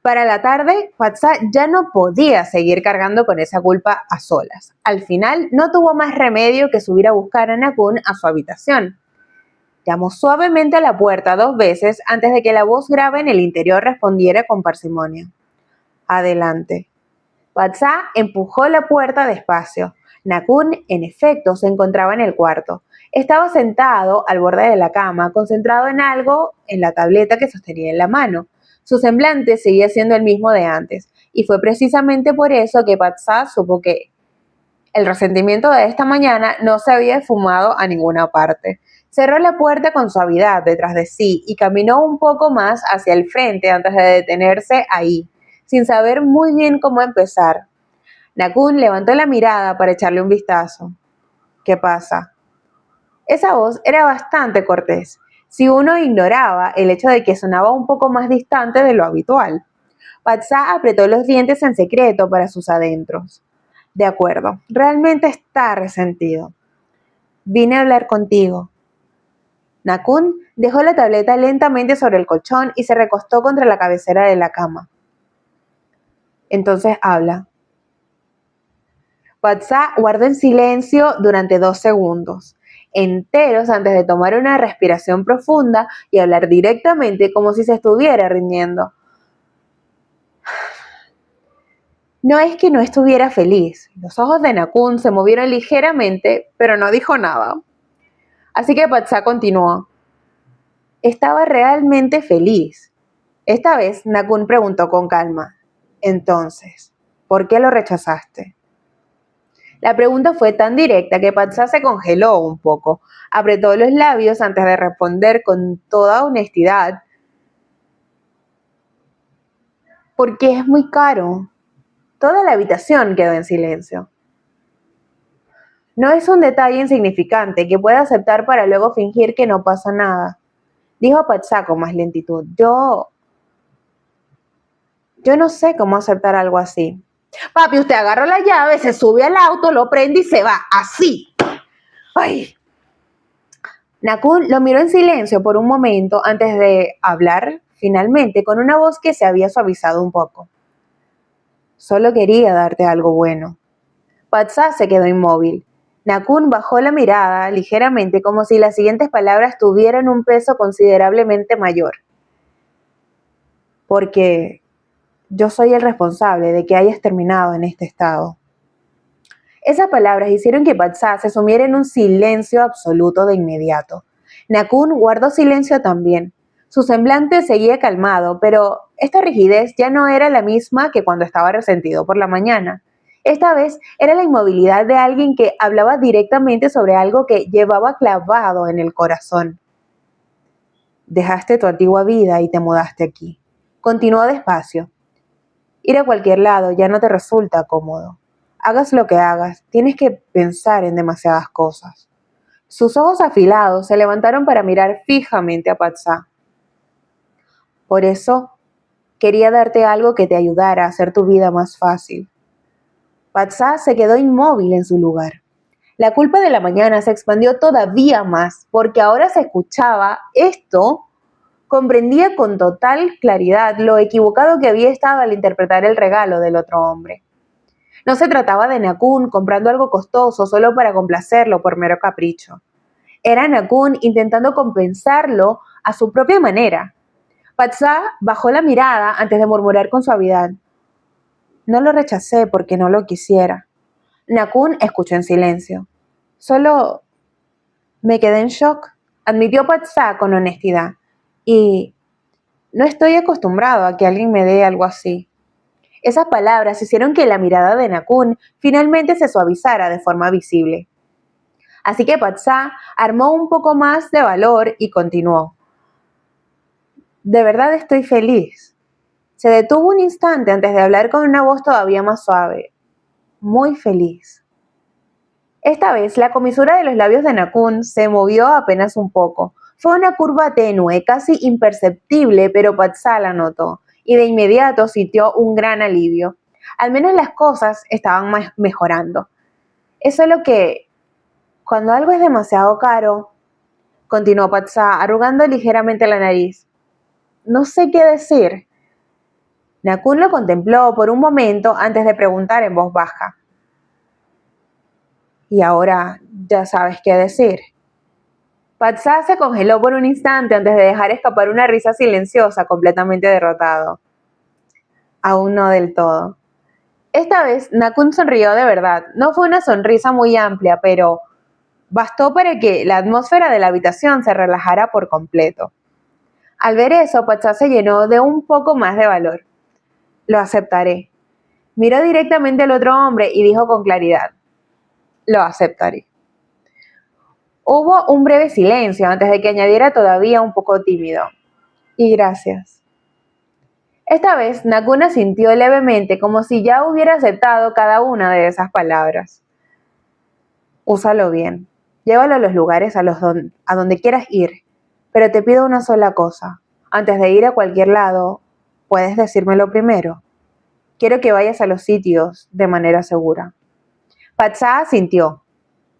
A: Para la tarde, Patsá ya no podía seguir cargando con esa culpa a solas. Al final, no tuvo más remedio que subir a buscar a Nakun a su habitación. Llamó suavemente a la puerta 2 veces antes de que la voz grave en el interior respondiera con parsimonia. Adelante. Patsá empujó la puerta despacio. Nakun, en efecto, se encontraba en el cuarto. Estaba sentado al borde de la cama, concentrado en algo en la tableta que sostenía en la mano. Su semblante seguía siendo el mismo de antes, y fue precisamente por eso que Patsá supo que el resentimiento de esta mañana no se había esfumado a ninguna parte. Cerró la puerta con suavidad detrás de sí y caminó un poco más hacia el frente antes de detenerse ahí, sin saber muy bien cómo empezar. Nakun levantó la mirada para echarle un vistazo. ¿Qué pasa? Esa voz era bastante cortés. si uno ignoraba el hecho de que sonaba un poco más distante de lo habitual. Patsá apretó los dientes en secreto para sus adentros. De acuerdo, realmente está resentido. Vine a hablar contigo. Nakun dejó la tableta lentamente sobre el colchón y se recostó contra la cabecera de la cama. Entonces habla. Patsá guardó en silencio durante 2 segundos, enteros antes de tomar una respiración profunda y hablar directamente como si se estuviera rindiendo. No es que no estuviera feliz. Los ojos de Nakun se movieron ligeramente, pero no dijo nada. Así que Patsá continuó. Estaba realmente feliz. Esta vez Nakun preguntó con calma. Entonces, ¿por qué lo rechazaste? La pregunta fue tan directa que Patsá se congeló un poco. Apretó los labios antes de responder con toda honestidad. Porque es muy caro. Toda la habitación quedó en silencio. No es un detalle insignificante que pueda aceptar para luego fingir que no pasa nada, dijo Patsá con más lentitud. Yo no sé cómo aceptar algo así. Papi, usted agarra la llave, se sube al auto, lo prende y se va, así. ¡Ay! Nakun lo miró en silencio por un momento antes de hablar, finalmente, con una voz que se había suavizado un poco. Solo quería darte algo bueno. Patsá se quedó inmóvil. Nakun bajó la mirada ligeramente como si las siguientes palabras tuvieran un peso considerablemente mayor. Porque yo soy el responsable de que hayas terminado en este estado. Esas palabras hicieron que Patsá se sumiera en un silencio absoluto de inmediato. Nakun guardó silencio también. Su semblante seguía calmado, pero esta rigidez ya no era la misma que cuando estaba resentido por la mañana. Esta vez era la inmovilidad de alguien que hablaba directamente sobre algo que llevaba clavado en el corazón. Dejaste tu antigua vida y te mudaste aquí. Continuó despacio. Ir a cualquier lado ya no te resulta cómodo. Hagas lo que hagas, tienes que pensar en demasiadas cosas. Sus ojos afilados se levantaron para mirar fijamente a Patsá. Por eso, quería darte algo que te ayudara a hacer tu vida más fácil. Patsá se quedó inmóvil en su lugar. La culpa de la mañana se expandió todavía más, porque ahora se escuchaba esto, comprendía con total claridad lo equivocado que había estado al interpretar el regalo del otro hombre. No se trataba de Nakun comprando algo costoso solo para complacerlo por mero capricho. Era Nakun intentando compensarlo a su propia manera. Patsá bajó la mirada antes de murmurar con suavidad. No lo rechacé porque no lo quisiera. Nakun escuchó en silencio. Solo me quedé en shock, admitió Patsá con honestidad. Y no estoy acostumbrado a que alguien me dé algo así. Esas palabras hicieron que la mirada de Nakun finalmente se suavizara de forma visible. Así que Patsá armó un poco más de valor y continuó. De verdad estoy feliz. Se detuvo un instante antes de hablar con una voz todavía más suave. Muy feliz. Esta vez la comisura de los labios de Nakun se movió apenas un poco. Fue una curva tenue, casi imperceptible, pero Patsá la notó y de inmediato sintió un gran alivio. Al menos las cosas estaban mejorando. Es solo que cuando algo es demasiado caro, continuó Patsá, arrugando ligeramente la nariz. No sé qué decir. Nakun lo contempló por un momento antes de preguntar en voz baja. Y ahora ya sabes qué decir. Patsá se congeló por un instante antes de dejar escapar una risa silenciosa, completamente derrotado. Aún no del todo. Esta vez Nakun sonrió de verdad. No fue una sonrisa muy amplia, pero bastó para que la atmósfera de la habitación se relajara por completo. Al ver eso, Patsá se llenó de un poco más de valor. Lo aceptaré. Miró directamente al otro hombre y dijo con claridad. Lo aceptaré. Hubo un breve silencio antes de que añadiera todavía un poco tímido. Y gracias. Esta vez Nakun asintió levemente como si ya hubiera aceptado cada una de esas palabras. Úsalo bien. Llévalo a los lugares a donde quieras ir. Pero te pido una sola cosa. Antes de ir a cualquier lado, ¿puedes decírmelo primero? Quiero que vayas a los sitios de manera segura. Patsá asintió.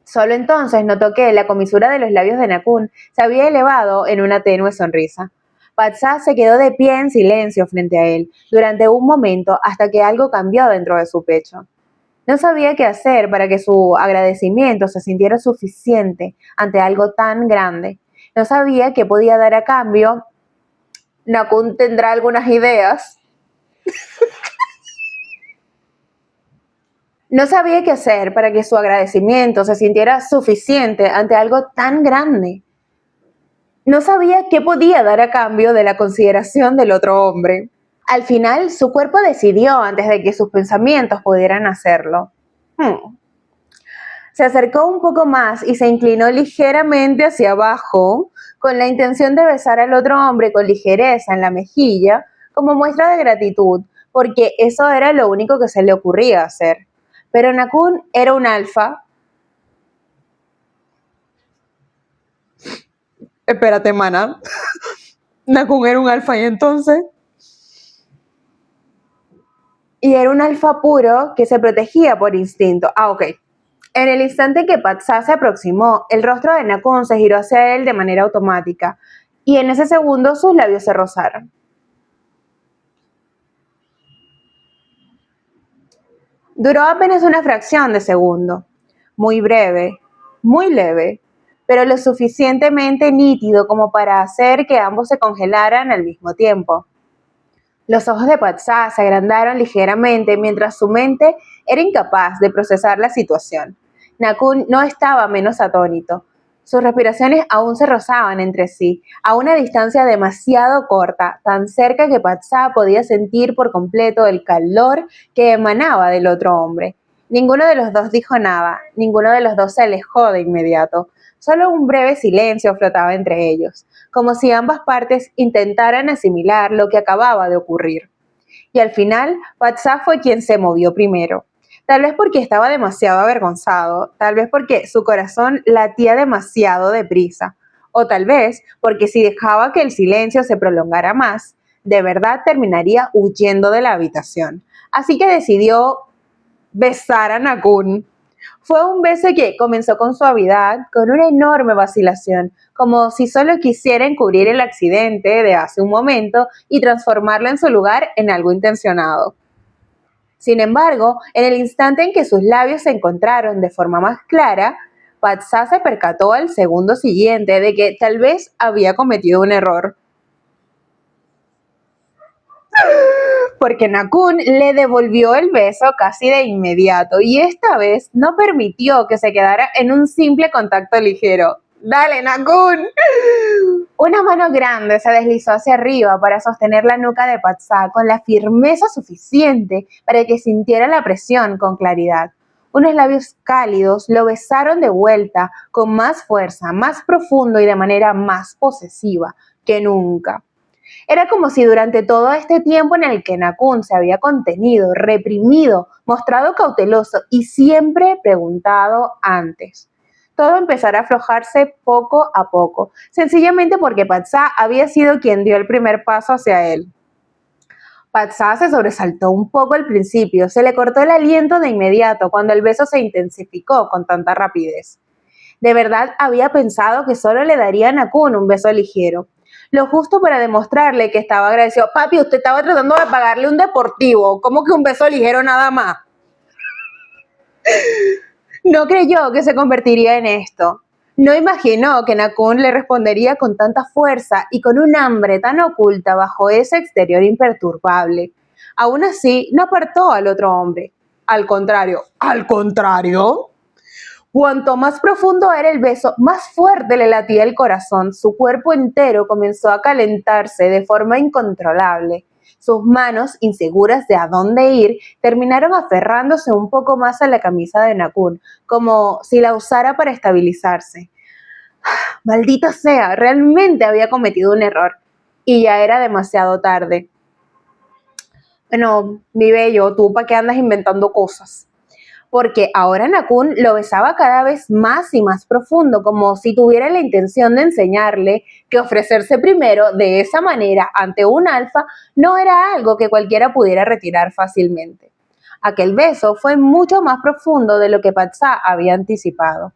A: Solo entonces notó que la comisura de los labios de Nakun se había elevado en una tenue sonrisa. Patsá se quedó de pie en silencio frente a él durante un momento hasta que algo cambió dentro de su pecho. No sabía qué hacer para que su agradecimiento se sintiera suficiente ante algo tan grande. No sabía qué podía dar a cambio. Nakun tendrá algunas ideas. No sabía qué hacer para que su agradecimiento se sintiera suficiente ante algo tan grande. No sabía qué podía dar a cambio de la consideración del otro hombre. Al final, su cuerpo decidió antes de que sus pensamientos pudieran hacerlo. Se acercó un poco más y se inclinó ligeramente hacia abajo, con la intención de besar al otro hombre con ligereza en la mejilla, como muestra de gratitud, porque eso era lo único que se le ocurría hacer. Pero Nakun era un alfa. Espérate, mana. Nakun era un alfa y entonces. Y era un alfa puro que se protegía por instinto. Ok. En el instante que Patsá se aproximó, el rostro de Nakun se giró hacia él de manera automática, y en ese segundo sus labios se rozaron. Duró apenas una fracción de segundo, muy breve, muy leve, pero lo suficientemente nítido como para hacer que ambos se congelaran al mismo tiempo. Los ojos de Patsá se agrandaron ligeramente mientras su mente era incapaz de procesar la situación. Nakun no estaba menos atónito. Sus respiraciones aún se rozaban entre sí, a una distancia demasiado corta, tan cerca que Patsá podía sentir por completo el calor que emanaba del otro hombre. Ninguno de los dos dijo nada, ninguno de los dos se alejó de inmediato. Solo un breve silencio flotaba entre ellos, como si ambas partes intentaran asimilar lo que acababa de ocurrir. Y al final, Patsá fue quien se movió primero. Tal vez porque estaba demasiado avergonzado, tal vez porque su corazón latía demasiado deprisa, o tal vez porque si dejaba que el silencio se prolongara más, de verdad terminaría huyendo de la habitación. Así que decidió besar a Nakun. Fue un beso que comenzó con suavidad, con una enorme vacilación, como si solo quisiera encubrir el accidente de hace un momento y transformarlo en su lugar en algo intencionado. Sin embargo, en el instante en que sus labios se encontraron de forma más clara, Patsá se percató al segundo siguiente de que tal vez había cometido un error. Porque Nakun le devolvió el beso casi de inmediato y esta vez no permitió que se quedara en un simple contacto ligero. ¡Dale, Nakun! Una mano grande se deslizó hacia arriba para sostener la nuca de Patsá con la firmeza suficiente para que sintiera la presión con claridad. Unos labios cálidos lo besaron de vuelta con más fuerza, más profundo y de manera más posesiva que nunca. Era como si durante todo este tiempo en el que Nakun se había contenido, reprimido, mostrado cauteloso y siempre preguntado antes, todo empezara a aflojarse poco a poco, sencillamente porque Patsá había sido quien dio el primer paso hacia él. Patsá se sobresaltó un poco al principio, se le cortó el aliento de inmediato cuando el beso se intensificó con tanta rapidez. De verdad había pensado que solo le daría a Nakun un beso ligero, lo justo para demostrarle que estaba agradecido. Papi, usted estaba tratando de pagarle un deportivo, ¿cómo que un beso ligero nada más? No creyó que se convertiría en esto. No imaginó que Nakun le respondería con tanta fuerza y con un hambre tan oculta bajo ese exterior imperturbable. Aún así, no apartó al otro hombre. Al contrario, cuanto más profundo era el beso, más fuerte le latía el corazón. Su cuerpo entero comenzó a calentarse de forma incontrolable. Sus manos, inseguras de a dónde ir, terminaron aferrándose un poco más a la camisa de Nakun, como si la usara para estabilizarse. Maldita sea, realmente había cometido un error. Y ya era demasiado tarde. Bueno, mi bello, ¿tú para qué andas inventando cosas? porque ahora Nakun lo besaba cada vez más y más profundo, como si tuviera la intención de enseñarle que ofrecerse primero de esa manera ante un alfa no era algo que cualquiera pudiera retirar fácilmente. Aquel beso fue mucho más profundo de lo que Patsa había anticipado,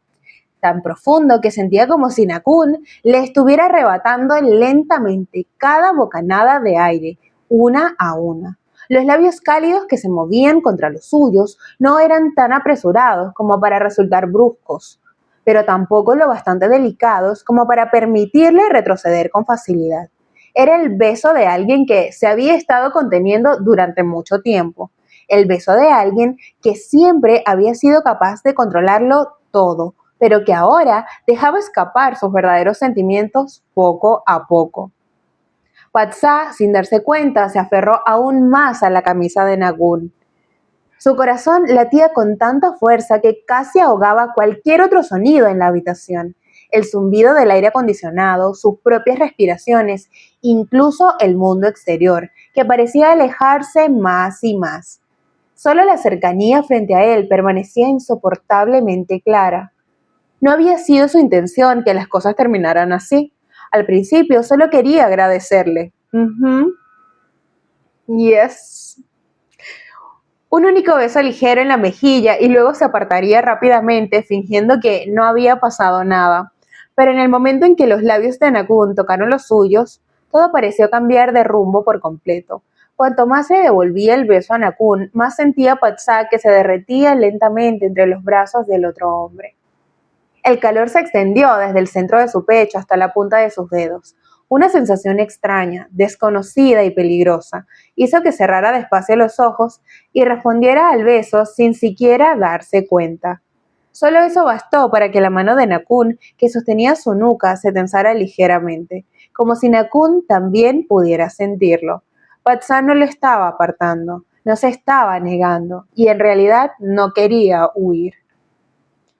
A: tan profundo que sentía como si Nakun le estuviera arrebatando lentamente cada bocanada de aire, una a una. Los labios cálidos que se movían contra los suyos no eran tan apresurados como para resultar bruscos, pero tampoco lo bastante delicados como para permitirle retroceder con facilidad. Era el beso de alguien que se había estado conteniendo durante mucho tiempo, el beso de alguien que siempre había sido capaz de controlarlo todo, pero que ahora dejaba escapar sus verdaderos sentimientos poco a poco. Patsa, sin darse cuenta, se aferró aún más a la camisa de Nakun. Su corazón latía con tanta fuerza que casi ahogaba cualquier otro sonido en la habitación. El zumbido del aire acondicionado, sus propias respiraciones, incluso el mundo exterior, que parecía alejarse más y más. Solo la cercanía frente a él permanecía insoportablemente clara. No había sido su intención que las cosas terminaran así. Al principio solo quería agradecerle. Yes. Un único beso ligero en la mejilla y luego se apartaría rápidamente fingiendo que no había pasado nada. Pero en el momento en que los labios de Nakun tocaron los suyos, todo pareció cambiar de rumbo por completo. Cuanto más se devolvía el beso a Nakun, más sentía Patsa que se derretía lentamente entre los brazos del otro hombre. El calor se extendió desde el centro de su pecho hasta la punta de sus dedos. Una sensación extraña, desconocida y peligrosa hizo que cerrara despacio los ojos y respondiera al beso sin siquiera darse cuenta. Solo eso bastó para que la mano de Nakun, que sostenía su nuca, se tensara ligeramente, como si Nakun también pudiera sentirlo. Patsa no lo estaba apartando, no se estaba negando, y en realidad no quería huir.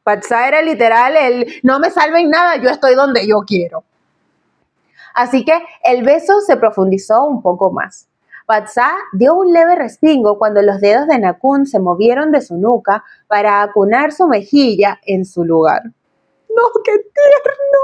A: Patsa era literal el no me salven nada, yo estoy donde yo quiero. Así que el beso se profundizó un poco más. Patsa dio un leve respingo cuando los dedos de Nakun se movieron de su nuca para acunar su mejilla en su lugar. ¡No, qué tierno!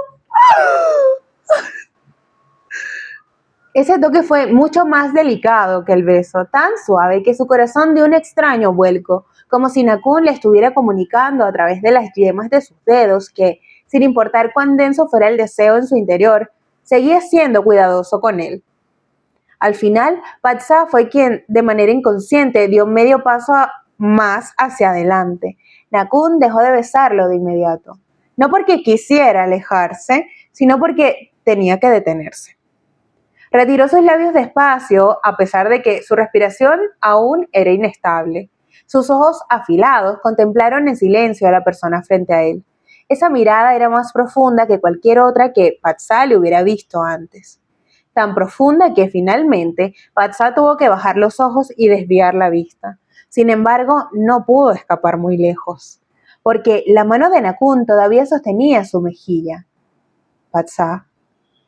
A: Ese toque fue mucho más delicado que el beso, tan suave que su corazón dio un extraño vuelco, como si Nakun le estuviera comunicando a través de las yemas de sus dedos que, sin importar cuán denso fuera el deseo en su interior, seguía siendo cuidadoso con él. Al final, Patsa fue quien, de manera inconsciente, dio medio paso más hacia adelante. Nakun dejó de besarlo de inmediato, no porque quisiera alejarse, sino porque tenía que detenerse. Retiró sus labios despacio, a pesar de que su respiración aún era inestable. Sus ojos afilados contemplaron en silencio a la persona frente a él. Esa mirada era más profunda que cualquier otra que Patsa le hubiera visto antes. Tan profunda que finalmente Patsa tuvo que bajar los ojos y desviar la vista. Sin embargo, no pudo escapar muy lejos, porque la mano de Nakun todavía sostenía su mejilla. Patsa.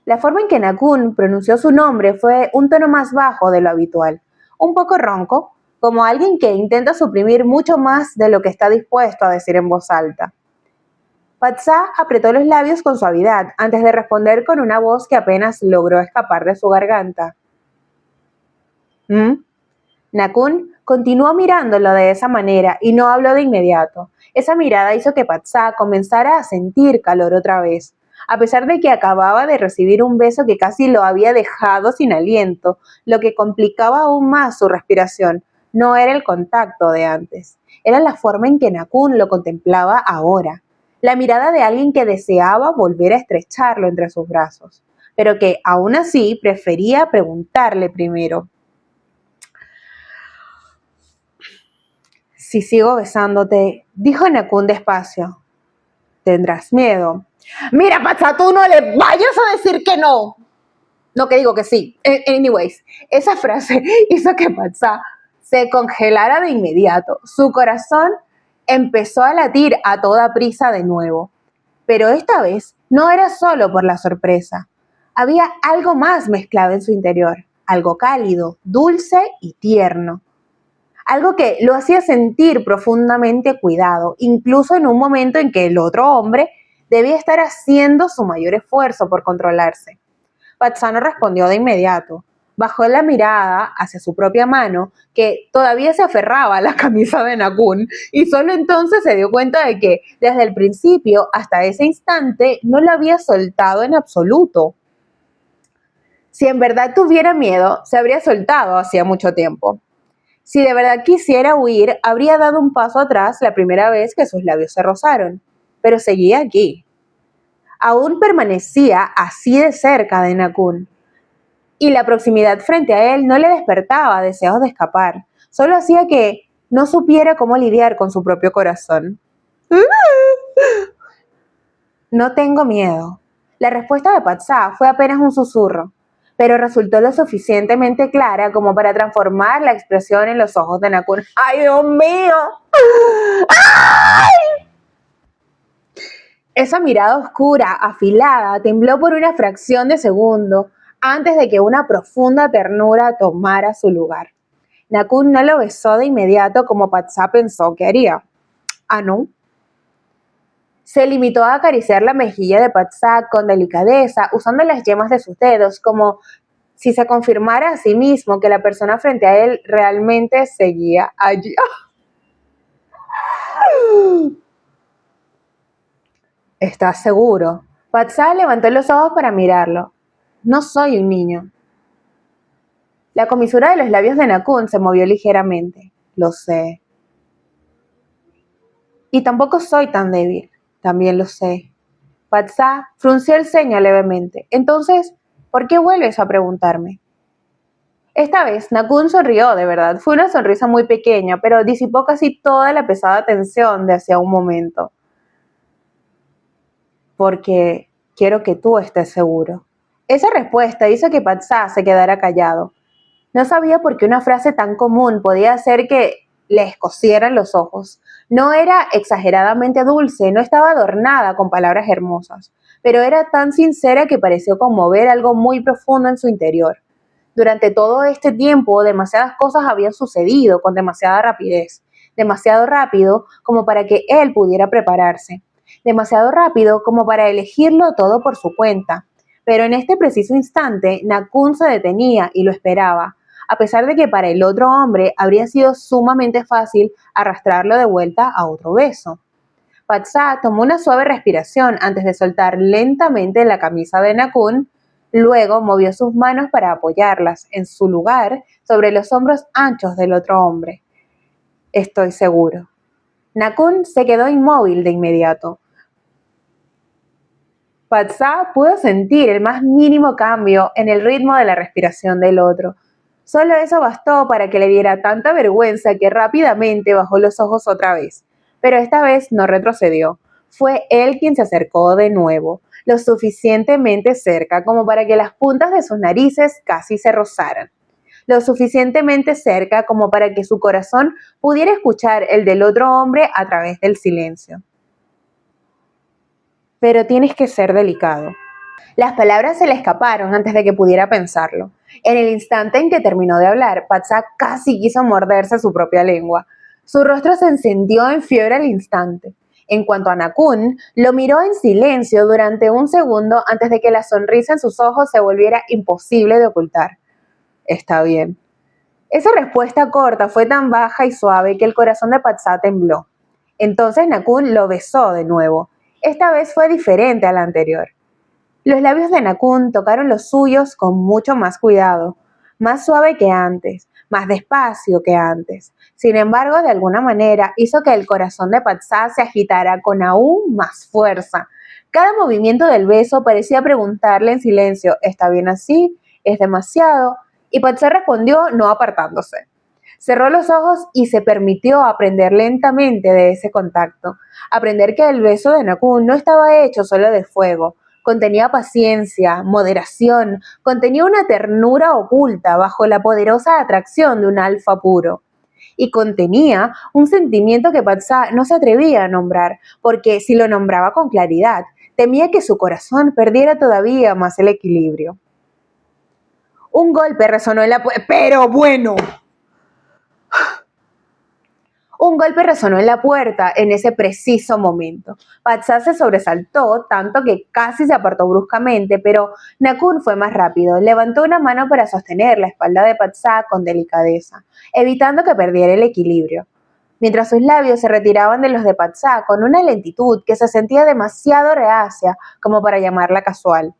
A: La forma en que Nakun pronunció su nombre fue un tono más bajo de lo habitual, un poco ronco, como alguien que intenta suprimir mucho más de lo que está dispuesto a decir en voz alta. Patsa apretó los labios con suavidad antes de responder con una voz que apenas logró escapar de su garganta. Nakun continuó mirándolo de esa manera y no habló de inmediato. Esa mirada hizo que Patsa comenzara a sentir calor otra vez. A pesar de que acababa de recibir un beso que casi lo había dejado sin aliento, lo que complicaba aún más su respiración no era el contacto de antes, era la forma en que Nakun lo contemplaba ahora, la mirada de alguien que deseaba volver a estrecharlo entre sus brazos, pero que aún así prefería preguntarle primero. Si sigo besándote, dijo Nakun despacio, tendrás miedo. Mira, Patsa, tú no le vayas a decir que no. No, que digo que sí. Anyways, esa frase hizo que Patsa se congelara de inmediato. Su corazón empezó a latir a toda prisa de nuevo. Pero esta vez no era solo por la sorpresa. Había algo más mezclado en su interior, algo cálido, dulce y tierno. algo que lo hacía sentir profundamente cuidado, incluso en un momento en que el otro hombre debía estar haciendo su mayor esfuerzo por controlarse. Patsa no respondió de inmediato. Bajó la mirada hacia su propia mano, que todavía se aferraba a la camisa de Nakun, y solo entonces se dio cuenta de que desde el principio hasta ese instante no la había soltado en absoluto. Si en verdad tuviera miedo, se habría soltado hacía mucho tiempo. Si de verdad quisiera huir, habría dado un paso atrás la primera vez que sus labios se rozaron, pero seguía aquí. Aún permanecía así de cerca de Nakun, y la proximidad frente a él no le despertaba deseos de escapar, solo hacía que no supiera cómo lidiar con su propio corazón. No tengo miedo. La respuesta de Patsa fue apenas un susurro, pero resultó lo suficientemente clara como para transformar la expresión en los ojos de Nakun. ¡Ay, Dios mío! Esa mirada oscura, afilada, tembló por una fracción de segundo antes de que una profunda ternura tomara su lugar. Nakun no lo besó de inmediato como Patsa pensó que haría. Ah, no. Se limitó a acariciar la mejilla de Patsa con delicadeza, usando las yemas de sus dedos, como si se confirmara a sí mismo que la persona frente a él realmente seguía allí. ¿Estás seguro? Patsa levantó los ojos para mirarlo. No soy un niño. La comisura de los labios de Nakun se movió ligeramente. Lo sé. Y tampoco soy tan débil. También lo sé. Patsa frunció el ceño levemente. Entonces, ¿por qué vuelves a preguntarme? Esta vez, Nakun sonrió de verdad. Fue una sonrisa muy pequeña, pero disipó casi toda la pesada tensión de hacía un momento. Porque quiero que tú estés seguro. Esa respuesta hizo que Patsa se quedara callado. No sabía por qué una frase tan común podía hacer que le escocieran los ojos. No era exageradamente dulce, no estaba adornada con palabras hermosas, pero era tan sincera que pareció conmover algo muy profundo en su interior. Durante todo este tiempo, demasiadas cosas habían sucedido con demasiada rapidez, demasiado rápido como para que él pudiera prepararse, demasiado rápido como para elegirlo todo por su cuenta. Pero en este preciso instante, Nakun se detenía y lo esperaba, a pesar de que para el otro hombre habría sido sumamente fácil arrastrarlo de vuelta a otro beso. Patsa tomó una suave respiración antes de soltar lentamente la camisa de Nakun, luego movió sus manos para apoyarlas en su lugar sobre los hombros anchos del otro hombre. Estoy seguro. Nakun se quedó inmóvil de inmediato. Patsa pudo sentir el más mínimo cambio en el ritmo de la respiración del otro. Solo eso bastó para que le diera tanta vergüenza que rápidamente bajó los ojos otra vez. Pero esta vez no retrocedió. Fue él quien se acercó de nuevo, lo suficientemente cerca como para que las puntas de sus narices casi se rozaran. Lo suficientemente cerca como para que su corazón pudiera escuchar el del otro hombre a través del silencio. Pero tienes que ser delicado. Las palabras se le escaparon antes de que pudiera pensarlo. En el instante en que terminó de hablar, Patsa casi quiso morderse su propia lengua. Su rostro se encendió en fiebre al instante. En cuanto a Nakun, lo miró en silencio durante un segundo antes de que la sonrisa en sus ojos se volviera imposible de ocultar. Está bien. Esa respuesta corta fue tan baja y suave que el corazón de Patsa tembló. Entonces Nakun lo besó de nuevo. Esta vez fue diferente a la anterior. Los labios de Nakun tocaron los suyos con mucho más cuidado, más suave que antes, más despacio que antes. Sin embargo, de alguna manera hizo que el corazón de Patsa se agitara con aún más fuerza. Cada movimiento del beso parecía preguntarle en silencio, ¿está bien así? ¿Es demasiado? Y Patsa respondió no apartándose. Cerró los ojos y se permitió aprender lentamente de ese contacto, aprender que el beso de Nakun no estaba hecho solo de fuego. Contenía paciencia, moderación, contenía una ternura oculta bajo la poderosa atracción de un alfa puro. Y contenía un sentimiento que Patsa no se atrevía a nombrar, porque si lo nombraba con claridad, temía que su corazón perdiera todavía más el equilibrio. Un golpe resonó en la puerta. ¡Pero bueno! Un golpe resonó en la puerta en ese preciso momento. Patsa se sobresaltó tanto que casi se apartó bruscamente, pero Nakun fue más rápido. Levantó una mano para sostener la espalda de Patsa con delicadeza, evitando que perdiera el equilibrio, mientras sus labios se retiraban de los de Patsa con una lentitud que se sentía demasiado reacia como para llamarla casual.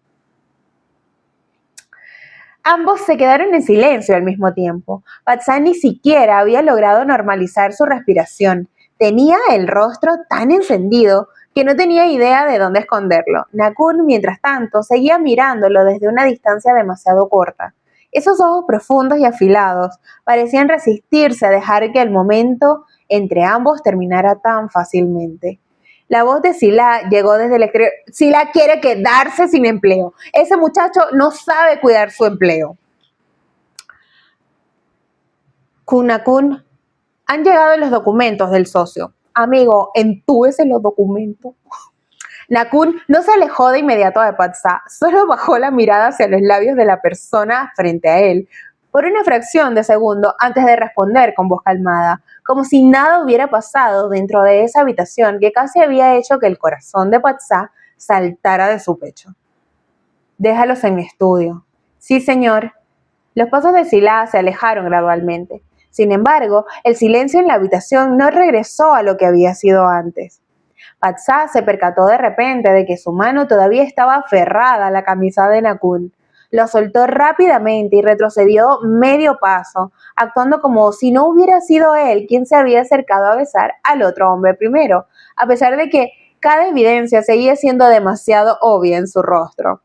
A: Ambos se quedaron en silencio al mismo tiempo. Patsa ni siquiera había logrado normalizar su respiración. Tenía el rostro tan encendido que no tenía idea de dónde esconderlo. Nakun, mientras tanto, seguía mirándolo desde una distancia demasiado corta. Esos ojos profundos y afilados parecían resistirse a dejar que el momento entre ambos terminara tan fácilmente. La voz de Sila llegó desde el exterior. Sila quiere quedarse sin empleo. Ese muchacho no sabe cuidar su empleo. Kun, han llegado los documentos del socio. Amigo, entúbese los documentos. Nakun no se alejó de inmediato de Patsa, solo bajó la mirada hacia los labios de la persona frente a él, por una fracción de segundo antes de responder con voz calmada, como si nada hubiera pasado dentro de esa habitación que casi había hecho que el corazón de Patsa saltara de su pecho. Déjalos en mi estudio. Sí, señor. Los pasos de Sila se alejaron gradualmente. Sin embargo, el silencio en la habitación no regresó a lo que había sido antes. Patsa se percató de repente de que su mano todavía estaba aferrada a la camisa de Nakun. Lo soltó rápidamente y retrocedió medio paso, actuando como si no hubiera sido él quien se había acercado a besar al otro hombre primero, a pesar de que cada evidencia seguía siendo demasiado obvia en su rostro.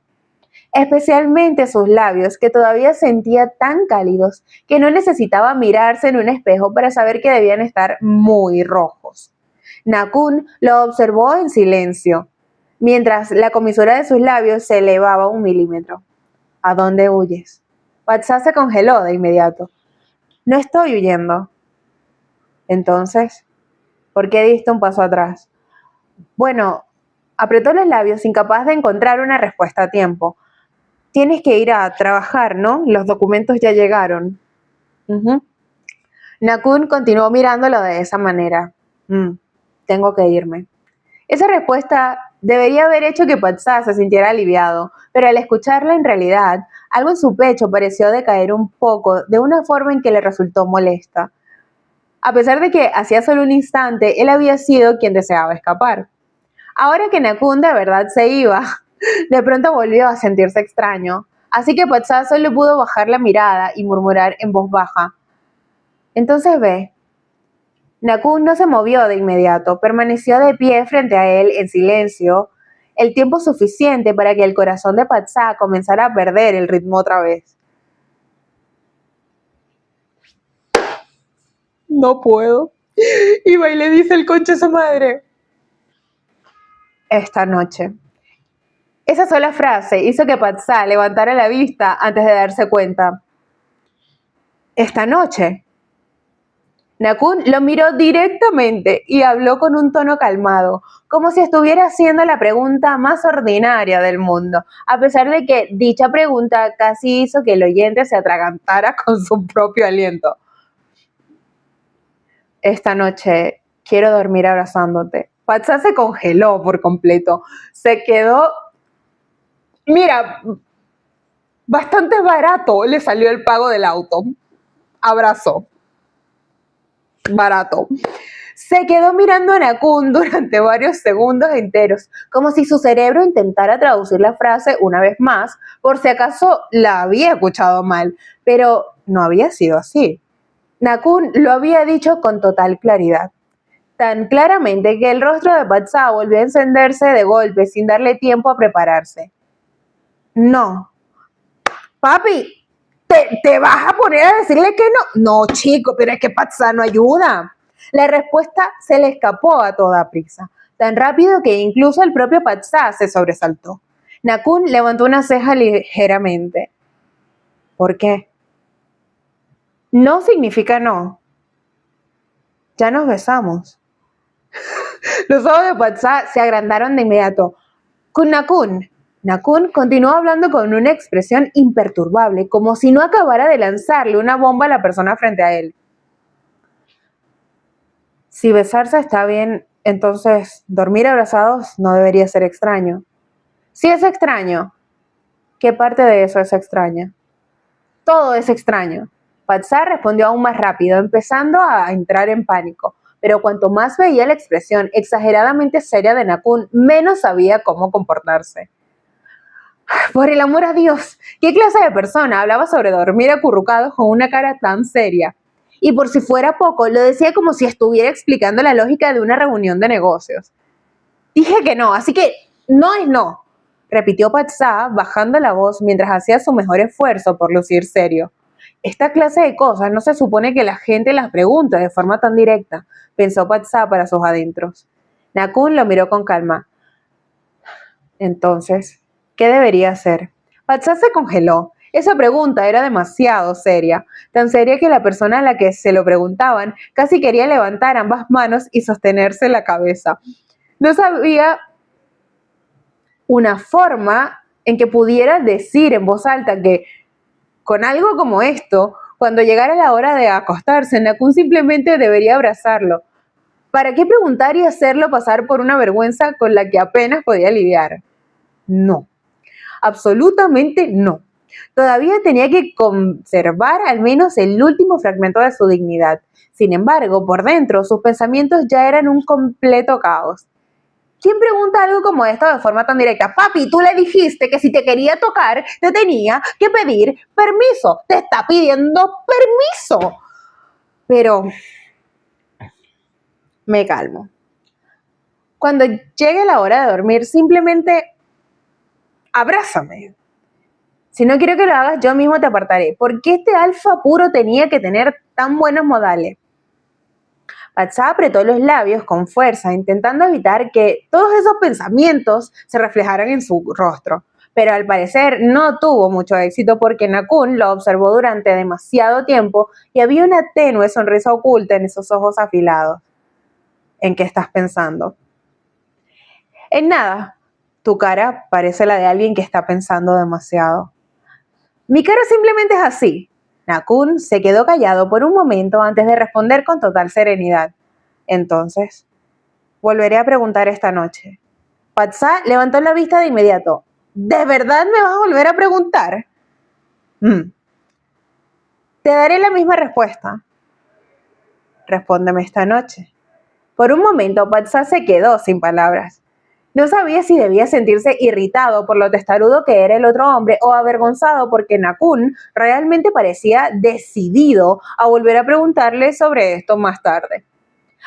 A: Especialmente sus labios, que todavía sentía tan cálidos que no necesitaba mirarse en un espejo para saber que debían estar muy rojos. Nakun lo observó en silencio, mientras la comisura de sus labios se elevaba 1 milímetro. ¿A dónde huyes? Patsa se congeló de inmediato. No estoy huyendo. Entonces, ¿por qué diste un paso atrás? Bueno, apretó los labios, incapaz de encontrar una respuesta a tiempo. Tienes que ir a trabajar, ¿no? Los documentos ya llegaron. Nakun continuó mirándolo de esa manera. Tengo que irme. Esa respuesta debería haber hecho que Patsa se sintiera aliviado, pero al escucharla en realidad, algo en su pecho pareció decaer un poco de una forma en que le resultó molesta. A pesar de que hacía solo un instante, él había sido quien deseaba escapar. Ahora que Nakun de verdad se iba, de pronto volvió a sentirse extraño, así que Patsa solo pudo bajar la mirada y murmurar en voz baja. Entonces ve. Nakun no se movió de inmediato, permaneció de pie frente a él en silencio, el tiempo suficiente para que el corazón de Patsa comenzara a perder el ritmo otra vez. No puedo. Y va y le dice el concha a su madre. Esta noche. Esa sola frase hizo que Patsa levantara la vista antes de darse cuenta. Esta noche. Nakun lo miró directamente y habló con un tono calmado, como si estuviera haciendo la pregunta más ordinaria del mundo, a pesar de que dicha pregunta casi hizo que el oyente se atragantara con su propio aliento. Esta noche quiero dormir abrazándote. Patsa se congeló por completo. Se quedó... Mira, bastante barato le salió el pago del auto. Abrazo. Barato. Se quedó mirando a Nakun durante varios segundos enteros, como si su cerebro intentara traducir la frase una vez más, por si acaso la había escuchado mal, pero no había sido así. Nakun lo había dicho con total claridad, tan claramente que el rostro de Patsa volvió a encenderse de golpe sin darle tiempo a prepararse. No. Papi, ¿te vas a poner a decirle que no? No, chico, pero es que Patsa no ayuda. La respuesta se le escapó a toda prisa, tan rápido que incluso el propio Patsa se sobresaltó. Nakun levantó una ceja ligeramente. ¿Por qué? No significa no. Ya nos besamos. Los ojos de Patsa se agrandaron de inmediato. Nakun. Nakun continuó hablando con una expresión imperturbable, como si no acabara de lanzarle una bomba a la persona frente a él. Si besarse está bien, entonces dormir abrazados no debería ser extraño. Si es extraño, ¿qué parte de eso es extraña? Todo es extraño. Patsá respondió aún más rápido, empezando a entrar en pánico. Pero cuanto más veía la expresión exageradamente seria de Nakun, menos sabía cómo comportarse. Por el amor a Dios, ¿qué clase de persona hablaba sobre dormir acurrucados con una cara tan seria? Y por si fuera poco, lo decía como si estuviera explicando la lógica de una reunión de negocios. Dije que no, así que no es no, repitió Patsá, bajando la voz mientras hacía su mejor esfuerzo por lucir serio. Esta clase de cosas no se supone que la gente las pregunte de forma tan directa, pensó Patsá para sus adentros. Nakun lo miró con calma. Entonces, ¿qué debería hacer? Patsá se congeló. Esa pregunta era demasiado seria, tan seria que la persona a la que se lo preguntaban casi quería levantar ambas manos y sostenerse la cabeza. No sabía una forma en que pudiera decir en voz alta que con algo como esto, cuando llegara la hora de acostarse, Nakun simplemente debería abrazarlo. ¿Para qué preguntar y hacerlo pasar por una vergüenza con la que apenas podía lidiar? No, absolutamente no. Todavía tenía que conservar al menos el último fragmento de su dignidad. Sin embargo, por dentro, sus pensamientos ya eran un completo caos. ¿Quién pregunta algo como esto de forma tan directa? Papi, tú le dijiste que si te quería tocar, te tenía que pedir permiso. Te está pidiendo permiso. Pero me calmo. Cuando llegue la hora de dormir, simplemente abrázame. Si no quiero que lo hagas, yo mismo te apartaré. ¿Por qué este alfa puro tenía que tener tan buenos modales? Patsá apretó los labios con fuerza, intentando evitar que todos esos pensamientos se reflejaran en su rostro. Pero al parecer no tuvo mucho éxito porque Nakun lo observó durante demasiado tiempo y había una tenue sonrisa oculta en esos ojos afilados. ¿En qué estás pensando? En nada. Tu cara parece la de alguien que está pensando demasiado. Mi cara simplemente es así. Nakun se quedó callado por un momento antes de responder con total serenidad. Entonces, volveré a preguntar esta noche. Patsá levantó la vista de inmediato. ¿De verdad me vas a volver a preguntar? Te daré la misma respuesta. Respóndeme esta noche. Por un momento, Patsá se quedó sin palabras. No sabía si debía sentirse irritado por lo testarudo que era el otro hombre o avergonzado porque Nakun realmente parecía decidido a volver a preguntarle sobre esto más tarde.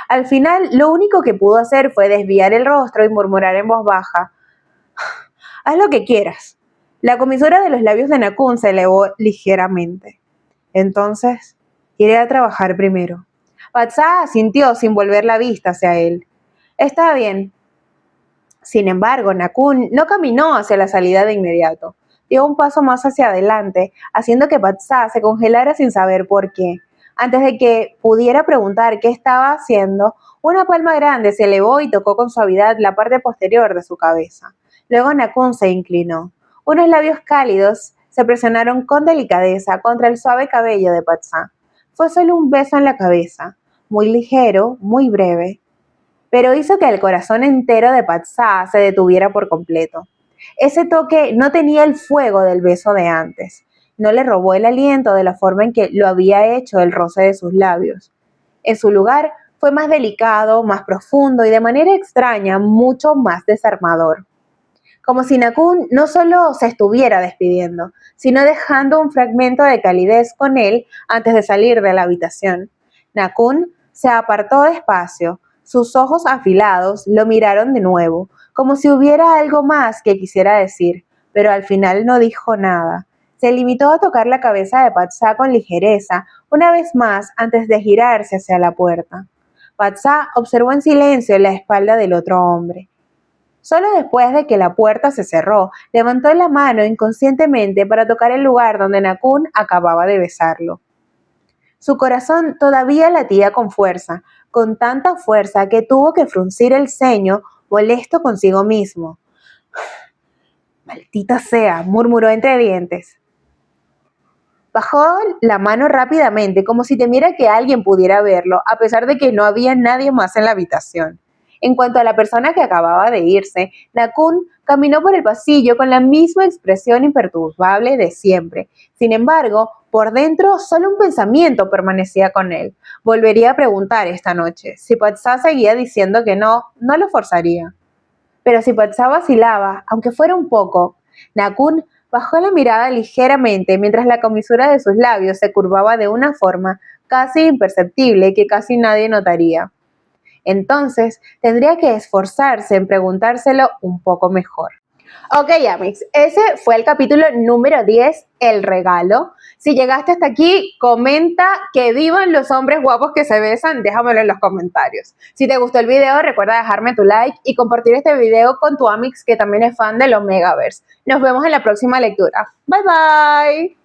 A: Al final, lo único que pudo hacer fue desviar el rostro y murmurar en voz baja: haz lo que quieras. La comisura de los labios de Nakun se elevó ligeramente. Entonces, iré a trabajar primero. Patsá asintió sin volver la vista hacia él. Está bien. Sin embargo, Nakun no caminó hacia la salida de inmediato. Dio un paso más hacia adelante, haciendo que Patsá se congelara sin saber por qué. Antes de que pudiera preguntar qué estaba haciendo, una palma grande se elevó y tocó con suavidad la parte posterior de su cabeza. Luego Nakun se inclinó. Unos labios cálidos se presionaron con delicadeza contra el suave cabello de Patsá. Fue solo un beso en la cabeza, muy ligero, muy breve, pero hizo que el corazón entero de Patsá se detuviera por completo. Ese toque no tenía el fuego del beso de antes. No le robó el aliento de la forma en que lo había hecho el roce de sus labios. En su lugar, fue más delicado, más profundo y de manera extraña mucho más desarmador. Como si Nakun no solo se estuviera despidiendo, sino dejando un fragmento de calidez con él antes de salir de la habitación. Nakun se apartó despacio, sus ojos afilados lo miraron de nuevo, como si hubiera algo más que quisiera decir, pero al final no dijo nada. Se limitó a tocar la cabeza de Patsá con ligereza, una vez más antes de girarse hacia la puerta. Patsá observó en silencio la espalda del otro hombre. Solo después de que la puerta se cerró, levantó la mano inconscientemente para tocar el lugar donde Nakun acababa de besarlo. Su corazón todavía latía con fuerza, con tanta fuerza que tuvo que fruncir el ceño, molesto consigo mismo. Maldita sea, murmuró entre dientes. Bajó la mano rápidamente, como si temiera que alguien pudiera verlo, a pesar de que no había nadie más en la habitación. En cuanto a la persona que acababa de irse, Nakun caminó por el pasillo con la misma expresión imperturbable de siempre. Sin embargo, por dentro solo un pensamiento permanecía con él. Volvería a preguntar esta noche. Si Patsá seguía diciendo que no, no lo forzaría. Pero si Patsá vacilaba, aunque fuera un poco, Nakun bajó la mirada ligeramente mientras la comisura de sus labios se curvaba de una forma casi imperceptible que casi nadie notaría. Entonces, tendría que esforzarse en preguntárselo un poco mejor. Ok, Amix, ese fue el capítulo número 10, El regalo. Si llegaste hasta aquí, comenta que vivan los hombres guapos que se besan, déjamelo en los comentarios. Si te gustó el video, recuerda dejarme tu like y compartir este video con tu Amix que también es fan del Omegaverse. Nos vemos en la próxima lectura. Bye bye.